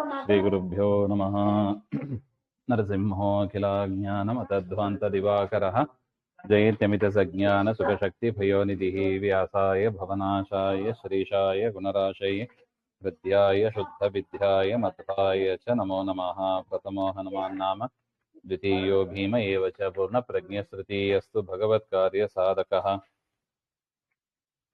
ಶ್ರೀಗುರುಭ್ಯೋ ನಮಃ. ನರಸಿಂಹೋऽಖಿಲಾಜ್ಞಾನಮತಧ್ವಾन्तದಿವಾಕರः ಜಯತ್ಯಮಿತಸಜ್ಞಾನಸುಖಶಕ್ತಿಭಯೋನಿಧಿः ವ್ಯಾಸಾಯ ಭವನಾಶಾಯ ಶ್ರೀಶಾಯ ಗುಣರಾಶये ಹೃದ್ಯಾಯ ಶುದ್ಧವಿದ್ಯಾಯ ಮಧ್ವಾಯ ಚ ನಮೋ ನಮಃ. ಪ್ರಥಮೋ ಹನುಮಾನ್ನಾಮ ದ್ವಿತೀಯೋ ಭೀಮ ಏವ ಚ ಪೂರ್ಣಪ್ರಜ್ಞಸ್ತೃತೀಯಸ್ತು ಭಗವತ್ಕಾರ್ಯಸಾಧಕಃ.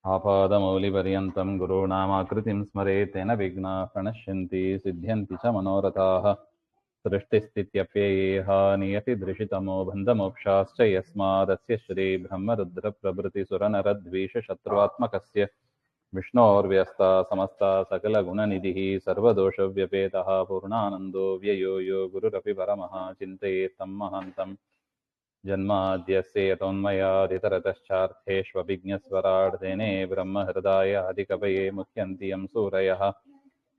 ಆಪಾದಮೌಲಿಪರ್ಯಂతం ಗುರುಣಾಮಾಕೃತಿಂ ಸ್ಮರೇತ್ ತೇನ ವಿಘ್ನಾಃ ಪ್ರಣಶ್ಯಂತಿ ಸಿದ್ಧ್ಯಂತಿ ಚ ಮನೋರಥಾಃ. ಸೃಷ್ಟಿಸ್ಥಿತ್ಯಪ್ಯಯೇಹ ನಿಯತಿದೃಶಿತಮೋ ಬಂಧಮೋಕ್ಷಾಶ್ಚ ಯಸ್ಮಾದಸ್ಯ ಶ್ರೀ ಬ್ರಹ್ಮರುದ್ರಪ್ರಭೃತಿಸುರನರದ್ವೀಷಶತ್ರುವಾತ್ಮಕಸ್ಯ ವಿಷ್ಣೋರ್ವ್ಯಸ್ತಾ ಸಮಸ್ತಾ ಸಕಲಗುಣನಿಧಿಃ ಸರ್ವದೋಷವ್ಯಪೇತಃ ಪೂರ್ಣಾನಂದೋ ವ್ಯಯೋ ಯೋ ಗುರುರಪಿ ಪರಮಃ ಚಿಂತಯೇತ್ ತಂ ಮಹಾಂತಂ. ಜನ್ಮಾದ್ಯಸ್ಯ ಯತೋನ್ಮಯಾದಿತರತಶ್ಚಾರ್ಥೇಷ್ವಭಿಜ್ಞಸ್ವರಾಟ್ ತೇನೇ ಬ್ರಹ್ಮಹೃದಾಯ ಆದಿಕವಯೇ ಮುಹ್ಯಂತಿ ಯಂ ಸೂರಯಃ.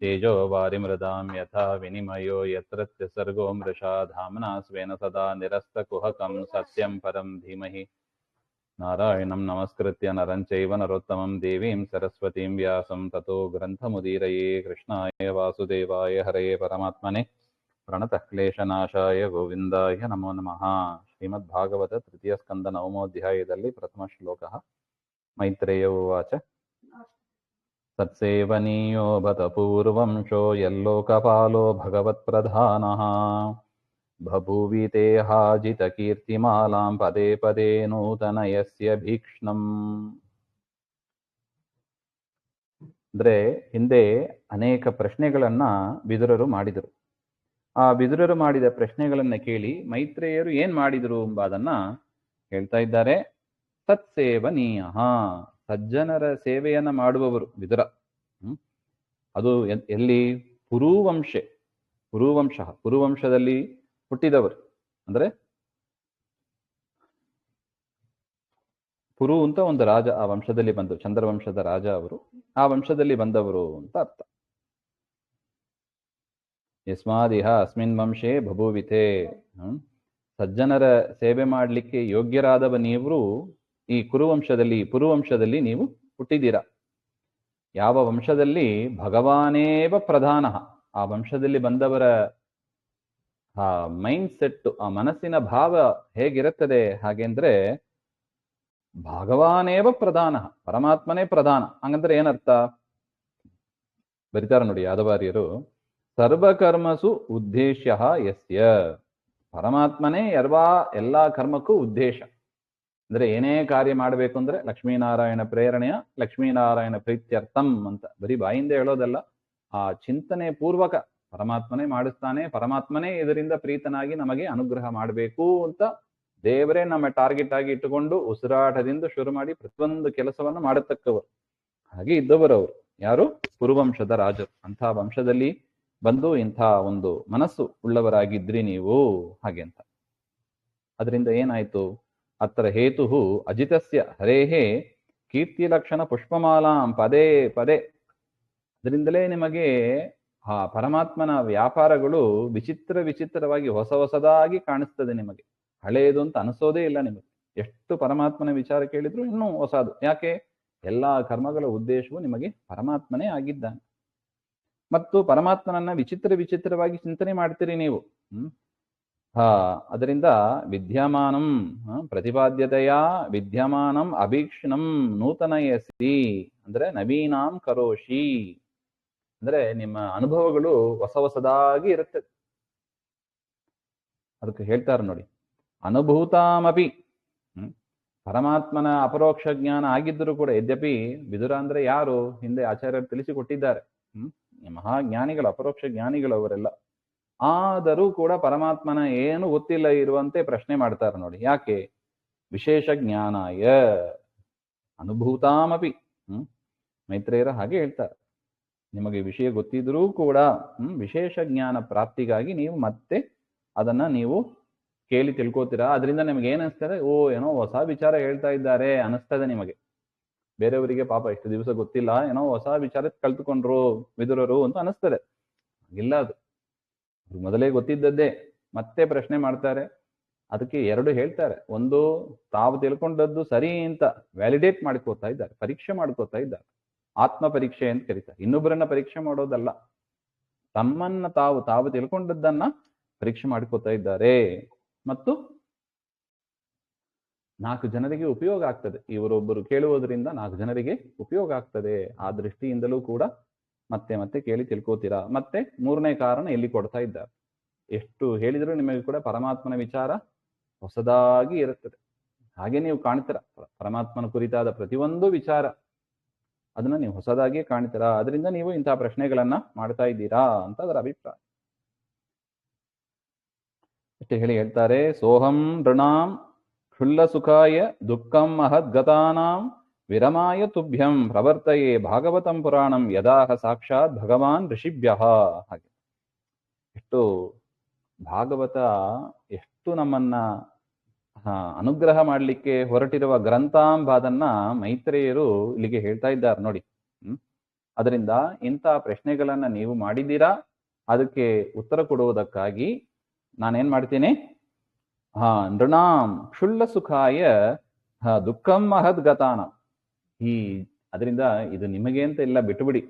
ತೇಜೋ ವಾರಿಮೃದಾಂ ಯಥಾ ವಿನಿಮಯೋ ಯತ್ರ ತ್ರಿಸರ್ಗೋ ಮೃಷಾ ಧಾಮ್ನಾ ಸ್ವೇನ ಸದಾ ನಿರಸ್ತಕುಹಕಂ ಸತ್ಯಂ ಪರಂ ಧೀಮಹಿ. ನಾರಾಯಣಂ ನಮಸ್ಕೃತ್ಯ ನರಂ ಚೈವ ನರೋತ್ತಮಂ ದೇವೀಂ ಸರಸ್ವತೀಂ ವ್ಯಾಸಂ ತತೋ ಗ್ರಂಥಮುದೀರಯೇ. ಕೃಷ್ಣಾಯ ವಾಸುದೇವಾಯ ಹರಯೇ ಪರಮಾತ್ಮನೆ ಪ್ರಣತಃ ಕ್ಲೇಶನಾಶಾಯ ಗೋವಿಂದಾಯ ನಮೋ ನಮಃ. ಶ್ರೀಮದ್ಭಾಗವತ ತೃತೀಯ ಸ್ಕಂದ ನವಮೋಧ್ಯಾಯದಲ್ಲಿ ಪ್ರಥಮ ಶ್ಲೋಕ. ಮೈತ್ರೇಯ ಉವಾಚ ಸತ್ಸೇವನೀಯೋ ಬತ ಪೂರ್ವಂಶೋ ಯಲ್ಲೋಕಪಾಲೋ ಭಗವತ್ಪ್ರಧಾನಃ ಬಭೂವಿ ಹಾಜಿತ ಕೀರ್ತಿಮಾಲಾಂ ಪದೇ ಪದೇ ನೂತನಯಸ್ಯ ಭೀಕ್ಷ್ಣಂ. ಅಂದ್ರೆ ಹಿಂದೆ ಅನೇಕ ಪ್ರಶ್ನೆಗಳನ್ನ ವಿದುರರು ಮಾಡಿದರು. ಆ ವಿದುರರು ಮಾಡಿದ ಪ್ರಶ್ನೆಗಳನ್ನ ಕೇಳಿ ಮೈತ್ರೇಯರು ಏನ್ ಮಾಡಿದರು ಎಂಬುದನ್ನ ಹೇಳ್ತಾ ಇದ್ದಾರೆ. ಸತ್ಸೇವನೀಯ, ಸಜ್ಜನರ ಸೇವೆಯನ್ನ ಮಾಡುವವರು ವಿದುರ. ಅದು ಎಲ್ಲಿ? ಪುರುವಂಶದಲ್ಲಿ ಹುಟ್ಟಿದವರು. ಅಂದ್ರೆ ಪುರು ಅಂತ ಒಂದು ರಾಜ, ಆ ವಂಶದಲ್ಲಿ ಬಂದವರು, ಚಂದ್ರವಂಶದ ರಾಜ ಅವರು, ಆ ವಂಶದಲ್ಲಿ ಬಂದವರು ಅಂತ ಅರ್ಥ. ಯಸ್ಮಾದಿಹ ಅಸ್ಮಿನ್ ವಂಶೇ ಬಭೂವಿತೆ, ಸಜ್ಜನರ ಸೇವೆ ಮಾಡಲಿಕ್ಕೆ ಯೋಗ್ಯರಾದವ ನೀವು ಈ ಪುರುವಂಶದಲ್ಲಿ ನೀವು ಹುಟ್ಟಿದ್ದೀರಾ. ಯಾವ ವಂಶದಲ್ಲಿ ಭಗವಾನೇವ ಪ್ರಧಾನ, ಆ ವಂಶದಲ್ಲಿ ಬಂದವರ ಆ ಮೈಂಡ್ ಸೆಟ್, ಆ ಮನಸ್ಸಿನ ಭಾವ ಹೇಗಿರುತ್ತದೆ ಹಾಗೆಂದ್ರೆ ಭಗವಾನೇವ ಪ್ರಧಾನ, ಪರಮಾತ್ಮನೇ ಪ್ರಧಾನ. ಹಂಗಂದ್ರೆ ಏನರ್ಥ ಬರೀತಾರ ನೋಡಿ ಯಾದವಾರ್ಯರು. ಸರ್ವಕರ್ಮಸು ಉದ್ದೇಶ್ಯ ಯಸ್ಯ, ಪರಮಾತ್ಮನೇ ಎಲ್ಲಾ ಕರ್ಮಕ್ಕೂ ಉದ್ದೇಶ. ಅಂದ್ರೆ ಏನೇ ಕಾರ್ಯ ಮಾಡಬೇಕು ಅಂದ್ರೆ ಲಕ್ಷ್ಮೀನಾರಾಯಣ ಪ್ರೇರಣೆಯ ಲಕ್ಷ್ಮೀನಾರಾಯಣ ಪ್ರೀತ್ಯರ್ಥಂ ಅಂತ ಬರೀ ಬಾಯಿಂದ ಹೇಳೋದಲ್ಲ, ಆ ಚಿಂತನೆ ಪೂರ್ವಕ ಪರಮಾತ್ಮನೇ ಮಾಡಿಸ್ತಾನೆ, ಪರಮಾತ್ಮನೇ ಇದರಿಂದ ಪ್ರೀತನಾಗಿ ನಮಗೆ ಅನುಗ್ರಹ ಮಾಡಬೇಕು ಅಂತ ದೇವರೇ ನಮ್ಮ ಟಾರ್ಗೆಟ್ ಆಗಿ ಇಟ್ಟುಕೊಂಡು ಉಸಿರಾಟದಿಂದ ಶುರು ಮಾಡಿ ಪ್ರತಿಯೊಂದು ಕೆಲಸವನ್ನು ಮಾಡತಕ್ಕವರು. ಹಾಗೆ ಇದ್ದವರವರು ಯಾರು? ಪುರುವಂಶದ ರಾಜರು. ಅಂಥ ವಂಶದಲ್ಲಿ ಬಂದು ಇಂಥ ಒಂದು ಮನಸ್ಸು ಉಳ್ಳವರಾಗಿದ್ರಿ ನೀವು ಹಾಗೆ ಅಂತ. ಅದರಿಂದ ಏನಾಯ್ತು? ಅತ್ರ ಹೇತು ಅಜಿತಸ್ಯ ಹರೇಹೇ ಕೀರ್ತಿ ಲಕ್ಷಣ ಪುಷ್ಪಮಾಲಾಂ ಪದೇ ಪದೇ. ಅದರಿಂದಲೇ ನಿಮಗೆ ಆ ಪರಮಾತ್ಮನ ವ್ಯಾಪಾರಗಳು ವಿಚಿತ್ರವಾಗಿ ಹೊಸದಾಗಿ ಕಾಣಿಸ್ತದೆ. ನಿಮಗೆ ಹಳೆಯದು ಅಂತ ಅನಿಸೋದೇ ಇಲ್ಲ. ನಿಮಗೆ ಎಷ್ಟು ಪರಮಾತ್ಮನ ವಿಚಾರ ಕೇಳಿದ್ರು ಇನ್ನೂ ಹೊಸದು. ಯಾಕೆ? ಎಲ್ಲಾ ಕರ್ಮಗಳ ಉದ್ದೇಶವು ನಿಮಗೆ ಪರಮಾತ್ಮನೇ ಆಗಿದ್ದಾನೆ. ಮತ್ತು ಪರಮಾತ್ಮನನ್ನ ವಿಚಿತ್ರವಾಗಿ ಚಿಂತನೆ ಮಾಡ್ತೀರಿ ನೀವು. ಅದರಿಂದ ವಿದ್ಯಮಾನಂ ಪ್ರತಿಪಾದ್ಯತೆಯ ವಿದ್ಯಮಾನಂ ಅಭೀಕ್ಷಣಂ ನೂತನಯಸಿ, ಅಂದ್ರೆ ನವೀನಾಂ ಕರೋಷಿ, ಅಂದ್ರೆ ನಿಮ್ಮ ಅನುಭವಗಳು ಹೊಸದಾಗಿ ಇರುತ್ತದೆ. ಅದಕ್ಕೆ ಹೇಳ್ತಾರೆ ನೋಡಿ, ಅನುಭೂತಾಮಪಿ. ಪರಮಾತ್ಮನ ಅಪರೋಕ್ಷ ಜ್ಞಾನ ಆಗಿದ್ದರೂ ಕೂಡ, ಯದ್ಯಪಿ ವಿದುರ ಅಂದ್ರೆ ಯಾರು ಹಿಂದೆ ಆಚಾರ್ಯರು ತಿಳಿಸಿಕೊಟ್ಟಿದ್ದಾರೆ, ಮಹಾಜ್ಞಾನಿಗಳು, ಅಪರೋಕ್ಷ ಜ್ಞಾನಿಗಳು ಅವರೆಲ್ಲ. ಆದರೂ ಕೂಡ ಪರಮಾತ್ಮನ ಏನು ಗೊತ್ತಿಲ್ಲ ಇರುವಂತೆ ಪ್ರಶ್ನೆ ಮಾಡ್ತಾರೆ ನೋಡಿ. ಯಾಕೆ? ವಿಶೇಷ ಜ್ಞಾನಾಯ ಅನುಭೂತಾಮಪಿ. ಮೈತ್ರೇಯರ ಹಾಗೆ ಹೇಳ್ತಾರೆ, ನಿಮಗೆ ವಿಷಯ ಗೊತ್ತಿದ್ರೂ ಕೂಡ ವಿಶೇಷ ಜ್ಞಾನ ಪ್ರಾಪ್ತಿಗಾಗಿ ನೀವು ಮತ್ತೆ ಅದನ್ನ ನೀವು ಕೇಳಿ ತಿಳ್ಕೋತೀರಾ. ಅದರಿಂದ ನಿಮ್ಗೆ ಏನ್ ಅನಿಸ್ತದೆ? ಏನೋ ಹೊಸ ವಿಚಾರ ಹೇಳ್ತಾ ಇದ್ದಾರೆ ಅನಿಸ್ತದೆ ನಿಮಗೆ. ಬೇರೆಯವರಿಗೆ ಪಾಪ ಇಷ್ಟು ದಿವಸ ಗೊತ್ತಿಲ್ಲ, ಏನೋ ಹೊಸ ವಿಚಾರ ಕಲ್ತುಕೊಂಡ್ರು ವಿದುರರು ಅಂತ ಅನಿಸ್ತದೆ. ಇಲ್ಲ, ಅದು ಮೊದಲೇ ಗೊತ್ತಿದ್ದದ್ದೇ ಮತ್ತೆ ಪ್ರಶ್ನೆ ಮಾಡ್ತಾರೆ. ಅದಕ್ಕೆ ಎರಡು ಹೇಳ್ತಾರೆ. ಒಂದು, ತಾವು ತಿಳ್ಕೊಂಡದ್ದು ಸರಿ ಅಂತ ವ್ಯಾಲಿಡೇಟ್ ಮಾಡ್ಕೋತಾ ಇದ್ದಾರೆ, ಪರೀಕ್ಷೆ ಮಾಡ್ಕೋತಾ ಇದ್ದಾರೆ. ಆತ್ಮ ಪರೀಕ್ಷೆ ಅಂತ ಕರೀತಾರೆ. ಇನ್ನೊಬ್ಬರನ್ನ ಪರೀಕ್ಷೆ ಮಾಡೋದಲ್ಲ, ತಮ್ಮನ್ನ ತಾವು ತಿಳ್ಕೊಂಡದ್ದನ್ನ ಪರೀಕ್ಷೆ ಮಾಡಿಕೊತಾ ಇದ್ದಾರೆ. ಮತ್ತು 4 ಜನರಿಗೆ ಉಪಯೋಗ ಆಗ್ತದೆ. ಇವರೊಬ್ಬರು ಕೇಳುವುದರಿಂದ 4 ಜನರಿಗೆ ಉಪಯೋಗ ಆಗ್ತದೆ. ಆ ದೃಷ್ಟಿಯಿಂದಲೂ ಕೂಡ ಮತ್ತೆ ಮತ್ತೆ ಕೇಳಿ ತಿಳ್ಕೋತೀರಾ. ಮತ್ತೆ 3ನೇ ಕಾರಣ ಇಲ್ಲಿ ಕೊಡ್ತಾ ಇದ್ದಾರೆ. ಎಷ್ಟು ಹೇಳಿದರೂ ನಿಮಗೆ ಕೂಡ ಪರಮಾತ್ಮನ ವಿಚಾರ ಹೊಸದಾಗಿ ಇರುತ್ತದೆ. ಹಾಗೆ ನೀವು ಕಾಣ್ತೀರ. ಪರಮಾತ್ಮನ ಕುರಿತಾದ ಪ್ರತಿಯೊಂದು ವಿಚಾರ ಅದನ್ನ ನೀವು ಹೊಸದಾಗಿ ಕಾಣ್ತೀರಾ. ಅದರಿಂದ ನೀವು ಇಂತಹ ಪ್ರಶ್ನೆಗಳನ್ನ ಮಾಡ್ತಾ ಇದ್ದೀರಾ ಅಂತ ಅದರ ಅಭಿಪ್ರಾಯ. ಇಷ್ಟು ಹೇಳಿ ಹೇಳ್ತಾರೆ, ಸೋಹಂ ನೃಣಾಂ ಕ್ಷುಲ್ಲ ಸುಖಾಯ ದುಃಖಂ ಮಹದ್ಗತಾನಾಂ ವಿರಮಾಯ ತುಭ್ಯಂ ಪ್ರವರ್ತಯೇ ಭಾಗವತಂ ಪುರಾಣಂ ಯದಾಹ ಸಾಕ್ಷಾತ್ ಭಗವಾನ್ ಋಷಿಭ್ಯ. ಹಾಗೆ ಎಷ್ಟು ಭಾಗವತ ಎಷ್ಟು ನಮ್ಮನ್ನ ಅನುಗ್ರಹ ಮಾಡಲಿಕ್ಕೆ ಹೊರಟಿರುವ ಗ್ರಂಥಾಂಬಾದನ್ನ ಮೈತ್ರೇಯರು ಇಲ್ಲಿಗೆ ಹೇಳ್ತಾ ಇದ್ದಾರೆ ನೋಡಿ. ಅದರಿಂದ ಇಂಥ ಪ್ರಶ್ನೆಗಳನ್ನ ನೀವು ಮಾಡಿದ್ದೀರಾ. ಅದಕ್ಕೆ ಉತ್ತರ ಕೊಡುವುದಕ್ಕಾಗಿ ನಾನೇನ್ ಮಾಡ್ತೀನಿ, ನೃಣಾಂ ಕ್ಷುಲ್ಲ ಸುಖಾಯ ದುಃಖಂ ಮಹದ್ಗತಾನ. ಅದರಿಂದ ಇದು ನಿಮಗೆ ಅಂತ ಇಲ್ಲ, ಬಿಟ್ಟುಬಿಡಿ.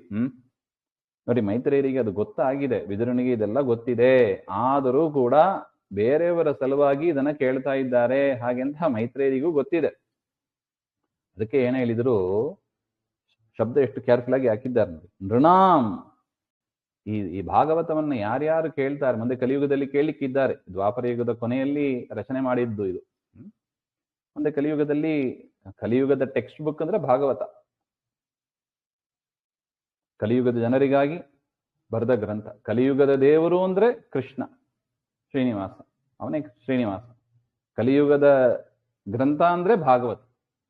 ನೋಡಿ, ಮೈತ್ರೇಯರಿಗೆ ಅದು ಗೊತ್ತಾಗಿದೆ, ವಿದುರನಿಗೆ ಇದೆಲ್ಲ ಗೊತ್ತಿದೆ. ಆದರೂ ಕೂಡ ಬೇರೆಯವರ ಸಲುವಾಗಿ ಇದನ್ನ ಕೇಳ್ತಾ ಇದ್ದಾರೆ ಹಾಗೆಂತ ಮೈತ್ರೇಯರಿಗೂ ಗೊತ್ತಿದೆ. ಅದಕ್ಕೆ ಏನ್ ಹೇಳಿದ್ರು, ಶಬ್ದ ಎಷ್ಟು ಕೇರ್ಫುಲ್ ಆಗಿ ಹಾಕಿದ್ದಾರೆ ನೋಡಿ. ನೃಣಾಂ, ಈ ಭಾಗವತವನ್ನ ಯಾರ್ಯಾರು ಕೇಳ್ತಾರೆ, ಮುಂದೆ ಕಲಿಯುಗದಲ್ಲಿ ಕೇಳಲಿಕ್ಕಿದ್ದಾರೆ. ದ್ವಾಪರ ಯುಗದ ಕೊನೆಯಲ್ಲಿ ರಚನೆ ಮಾಡಿದ್ದು ಇದು. ಮುಂದೆ ಕಲಿಯುಗದ ಟೆಕ್ಸ್ಟ್ ಬುಕ್ ಅಂದ್ರೆ ಭಾಗವತ. ಕಲಿಯುಗದ ಜನರಿಗಾಗಿ ಬರೆದ ಗ್ರಂಥ. ಕಲಿಯುಗದ ದೇವರು ಅಂದ್ರೆ ಕೃಷ್ಣ, ಶ್ರೀನಿವಾಸ, ಅವನೇ ಶ್ರೀನಿವಾಸ. ಕಲಿಯುಗದ ಗ್ರಂಥ ಅಂದ್ರೆ ಭಾಗವತ.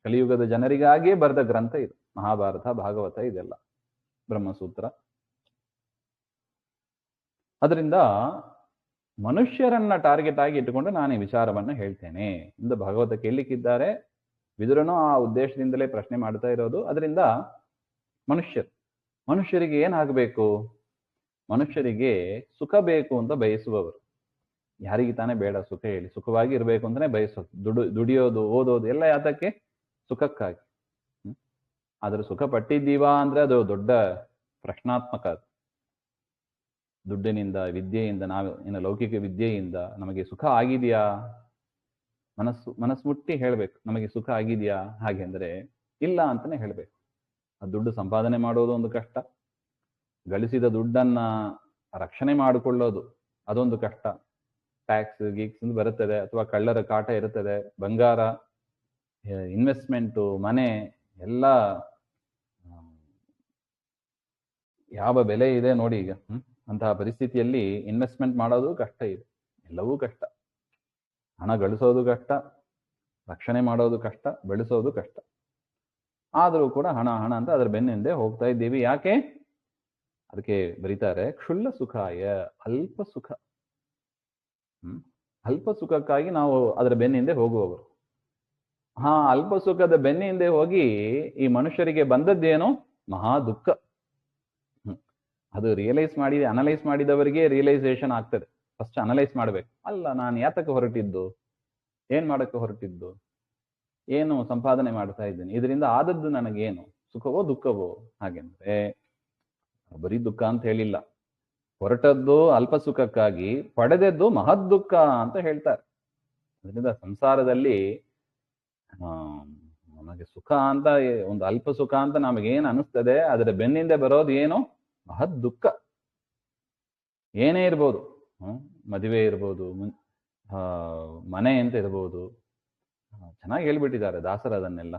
ಕಲಿಯುಗದ ಜನರಿಗಾಗಿಯೇ ಬರೆದ ಗ್ರಂಥ ಇದು. ಮಹಾಭಾರತ, ಭಾಗವತ, ಇದೆಲ್ಲ ಬ್ರಹ್ಮಸೂತ್ರ. ಅದರಿಂದ ಮನುಷ್ಯರನ್ನ ಟಾರ್ಗೆಟ್ ಆಗಿ ಇಟ್ಟುಕೊಂಡು ನಾನು ಈ ವಿಚಾರವನ್ನ ಹೇಳ್ತೇನೆ. ಇಂದು ಭಾಗವತ ಕೇಳಲಿಕ್ಕಿದ್ದಾರೆ. ವಿದುರನು ಆ ಉದ್ದೇಶದಿಂದಲೇ ಪ್ರಶ್ನೆ ಮಾಡ್ತಾ ಇರೋದು. ಅದರಿಂದ ಮನುಷ್ಯರಿಗೆ ಏನಾಗಬೇಕು? ಮನುಷ್ಯರಿಗೆ ಸುಖ ಬೇಕು ಅಂತ ಬಯಸುವವರು. ಯಾರಿಗೆ ತಾನೇ ಬೇಡ ಸುಖ ಹೇಳಿ? ಸುಖವಾಗಿ ಇರಬೇಕು ಅಂತಾನೆ ಬಯಸೋದು. ದುಡಿಯೋದು, ಓದೋದು ಎಲ್ಲ ಯಾತಕ್ಕೆ? ಸುಖಕ್ಕಾಗಿ. ಆದ್ರೆ ಸುಖ ಪಟ್ಟಿದ್ದೀವಾ ಅಂದ್ರೆ ಅದು ದೊಡ್ಡ ಪ್ರಶ್ನಾತ್ಮಕ. ದುಡ್ಡಿನಿಂದ, ವಿದ್ಯೆಯಿಂದ, ಇನ್ನು ಲೌಕಿಕ ವಿದ್ಯೆಯಿಂದ ನಮಗೆ ಸುಖ ಆಗಿದೆಯಾ? ಮನಸ್ಸು ಮುಟ್ಟಿ ಹೇಳ್ಬೇಕು, ನಮಗೆ ಸುಖ ಆಗಿದೆಯಾ? ಹಾಗೆ ಅಂದ್ರೆ ಇಲ್ಲ ಅಂತಾನೆ ಹೇಳ್ಬೇಕು. ಆ ದುಡ್ಡು ಸಂಪಾದನೆ ಮಾಡೋದು ಒಂದು ಕಷ್ಟ, ಗಳಿಸಿದ ದುಡ್ಡನ್ನ ರಕ್ಷಣೆ ಮಾಡಿಕೊಳ್ಳೋದು ಅದೊಂದು ಕಷ್ಟ. ಟ್ಯಾಕ್ಸ್ ಗೀಕ್ಸ್ ಬರುತ್ತದೆ, ಅಥವಾ ಕಳ್ಳರ ಕಾಟ ಇರುತ್ತದೆ. ಬಂಗಾರ, ಇನ್ವೆಸ್ಟ್ಮೆಂಟು, ಮನೆ ಎಲ್ಲ ಯಾವ ಬೆಲೆ ಇದೆ ನೋಡಿ ಈಗ. ಅಂತಹ ಪರಿಸ್ಥಿತಿಯಲ್ಲಿ ಇನ್ವೆಸ್ಟ್ಮೆಂಟ್ ಮಾಡೋದು ಕಷ್ಟ ಇದೆ. ಎಲ್ಲವೂ ಕಷ್ಟ. ಹಣ ಗಳಿಸೋದು ಕಷ್ಟ, ರಕ್ಷಣೆ ಮಾಡೋದು ಕಷ್ಟ, ಬೆಳೆಸೋದು ಕಷ್ಟ. ಆದರೂ ಕೂಡ ಹಣ ಅಂತ ಅದರ ಬೆನ್ನಿಂದೆ ಹೋಗ್ತಾ ಇದ್ದೀವಿ. ಯಾಕೆ? ಅದಕ್ಕೆ ಬರೀತಾರೆ, ಕ್ಷುಲ್ಲ ಸುಖಾಯ, ಅಲ್ಪ ಸುಖ. ಅಲ್ಪ ಸುಖಕ್ಕಾಗಿ ನಾವು ಅದರ ಬೆನ್ನಿಂದೆ ಹೋಗುವವರು. ಅಲ್ಪ ಸುಖದ ಬೆನ್ನಿಂದೆ ಹೋಗಿ ಈ ಮನುಷ್ಯರಿಗೆ ಬಂದದ್ದೇನೋ ಮಹಾ ದುಃಖ. ಅದು ಅನಲೈಸ್ ಮಾಡಿದವರಿಗೆ ರಿಯಲೈಸೇಷನ್ ಆಗ್ತದೆ. ಫಸ್ಟ್ ಅನಲೈಸ್ ಮಾಡ್ಬೇಕು. ಅಲ್ಲ, ನಾನು ಯಾತಕ್ಕೆ ಹೊರಟಿದ್ದು? ಏನ್ ಮಾಡಕ್ಕೆ ಹೊರಟಿದ್ದು? ಏನು ಸಂಪಾದನೆ ಮಾಡ್ತಾ ಇದ್ದೇನೆ? ಇದರಿಂದ ಆದದ್ದು ನನಗೇನು? ಸುಖವೋ ದುಃಖವೋ? ಹಾಗೆಂದ್ರೆ ಬರೀ ದುಃಖ ಅಂತ ಹೇಳಿಲ್ಲ. ಹೊರಟದ್ದು ಅಲ್ಪ ಸುಖಕ್ಕಾಗಿ, ಪಡೆದದ್ದು ಮಹದ್ ದುಃಖ ಅಂತ ಹೇಳ್ತಾರೆ. ಅದರಿಂದ ಸಂಸಾರದಲ್ಲಿ ನಮಗೆ ಸುಖ ಅಂತ, ಒಂದು ಅಲ್ಪ ಸುಖ ಅಂತ ನಮಗೇನು ಅನಿಸ್ತದೆ, ಅದರ ಬೆನ್ನಿಂದ ಬರೋದು ಏನು? ಮಹದ್ ದುಃಖ. ಏನೇ ಇರ್ಬೋದು, ಮದುವೆ ಇರ್ಬೋದು, ಮನೆ ಅಂತ ಇರ್ಬೋದು. ಚೆನ್ನಾಗಿ ಹೇಳ್ಬಿಟ್ಟಿದ್ದಾರೆ ದಾಸರ ಅದನ್ನೆಲ್ಲ.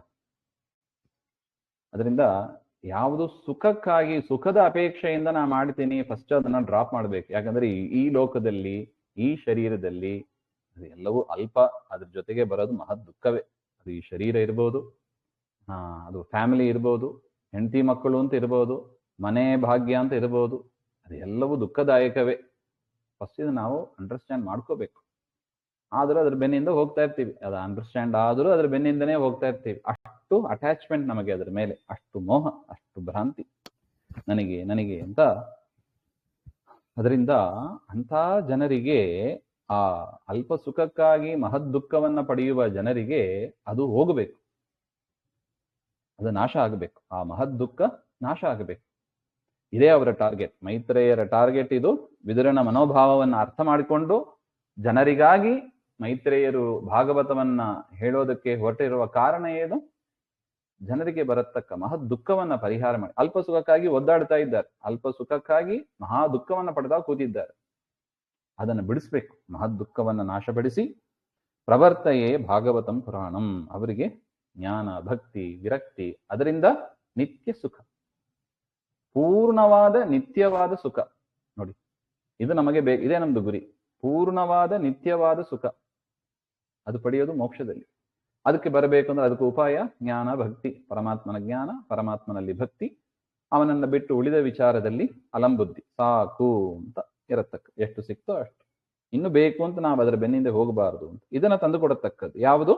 ಅದರಿಂದ ಯಾವುದು ಸುಖಕ್ಕಾಗಿ, ಸುಖದ ಅಪೇಕ್ಷೆಯಿಂದ ನಾ ಮಾಡ್ತೀನಿ, ಫಸ್ಟ್ ಅದನ್ನ ಡ್ರಾಪ್ ಮಾಡ್ಬೇಕು. ಯಾಕಂದ್ರೆ ಈ ಲೋಕದಲ್ಲಿ, ಈ ಶರೀರದಲ್ಲಿ ಅದು ಎಲ್ಲವೂ ಅಲ್ಪ. ಅದ್ರ ಜೊತೆಗೆ ಬರೋದು ಮಹದ್ ದುಃಖವೇ. ಅದು ಈ ಶರೀರ ಇರ್ಬೋದು, ಅದು ಫ್ಯಾಮಿಲಿ ಇರ್ಬೋದು, ಹೆಂಡತಿ ಮಕ್ಕಳು ಅಂತ ಇರ್ಬೋದು, ಮನೆ ಭಾಗ್ಯ ಅಂತ ಇರ್ಬೋದು. ಅದು ಎಲ್ಲವೂ ದುಃಖದಾಯಕವೇ. ಫಸ್ಟ್ ಇದು ನಾವು ಅಂಡರ್ಸ್ಟ್ಯಾಂಡ್ ಮಾಡ್ಕೋಬೇಕು. ಆದರೂ ಅದ್ರ ಬೆನ್ನಿಂದ ಹೋಗ್ತಾ ಇರ್ತೀವಿ. ಅದು ಅಂಡರ್ಸ್ಟ್ಯಾಂಡ್ ಆದರೂ ಅದ್ರ ಬೆನ್ನಿಂದನೇ ಹೋಗ್ತಾ ಇರ್ತೀವಿ. ಅಷ್ಟು ಅಟ್ಯಾಚ್ಮೆಂಟ್ ನಮಗೆ ಅದ್ರ ಮೇಲೆ, ಅಷ್ಟು ಮೋಹ, ಅಷ್ಟು ಭ್ರಾಂತಿ, ನನಗೆ ಅಂತ. ಅದರಿಂದ ಅಂಥ ಜನರಿಗೆ, ಆ ಅಲ್ಪ ಸುಖಕ್ಕಾಗಿ ಮಹದ್ ದುಃಖವನ್ನ ಪಡೆಯುವ ಜನರಿಗೆ ಅದು ಹೋಗಬೇಕು, ಅದು ನಾಶ ಆಗಬೇಕು. ಆ ಮಹದ್ ದುಃಖ ನಾಶ ಆಗಬೇಕು. ಇದೇ ಅವರ ಟಾರ್ಗೆಟ್. ಮೈತ್ರೇಯರ ಟಾರ್ಗೆಟ್ ಇದು. ವಿದುರನ ಮನೋಭಾವವನ್ನು ಅರ್ಥ ಮಾಡಿಕೊಂಡು ಜನರಿಗಾಗಿ ಮೈತ್ರೇಯರು ಭಾಗವತವನ್ನ ಹೇಳೋದಕ್ಕೆ ಹೊರಟಿರುವ ಕಾರಣ ಏನು? ಜನರಿಗೆ ಬರತಕ್ಕ ಮಹದ್ ದುಃಖವನ್ನ ಪರಿಹಾರ ಮಾಡಿ. ಅಲ್ಪ ಸುಖಕ್ಕಾಗಿ ಒದ್ದಾಡ್ತಾ ಇದ್ದಾರೆ, ಅಲ್ಪ ಸುಖಕ್ಕಾಗಿ ಮಹಾ ದುಃಖವನ್ನ ಪಡೆದ ಕೂತಿದ್ದಾರೆ. ಅದನ್ನು ಬಿಡಿಸ್ಬೇಕು. ಮಹದ್ ದುಃಖವನ್ನ ನಾಶಪಡಿಸಿ ಪ್ರವರ್ತಯೇ ಭಾಗವತಂ ಪುರಾಣಂ. ಅವರಿಗೆ ಜ್ಞಾನ, ಭಕ್ತಿ, ವಿರಕ್ತಿ, ಅದರಿಂದ ನಿತ್ಯ ಸುಖ, ಪೂರ್ಣವಾದ ನಿತ್ಯವಾದ ಸುಖ. ನೋಡಿ, ಇದು ನಮಗೆ ಇದೇ ನಮ್ದು ಗುರಿ. ಪೂರ್ಣವಾದ ನಿತ್ಯವಾದ ಸುಖ ಅದು ಪಡೆಯೋದು ಮೋಕ್ಷದಲ್ಲಿ. ಅದಕ್ಕೆ ಬರಬೇಕು ಅಂದ್ರೆ ಅದಕ್ಕೆ ಉಪಾಯ ಜ್ಞಾನ, ಭಕ್ತಿ, ಪರಮಾತ್ಮನ ಜ್ಞಾನ, ಪರಮಾತ್ಮನಲ್ಲಿ ಭಕ್ತಿ, ಅವನನ್ನ ಬಿಟ್ಟು ಉಳಿದ ವಿಚಾರದಲ್ಲಿ ಅಲಂಬುದ್ಧಿ ಸಾಕು ಅಂತ ಇರತಕ್ಕ. ಎಷ್ಟು ಸಿಕ್ತೋ ಅಷ್ಟು, ಇನ್ನು ಬೇಕು ಅಂತ ನಾವು ಅದರ ಬೆನ್ನಿಂದ ಹೋಗಬಾರದು ಅಂತ ಇದನ್ನ ತಂದು ಕೊಡತಕ್ಕದ್ದು ಯಾವುದು?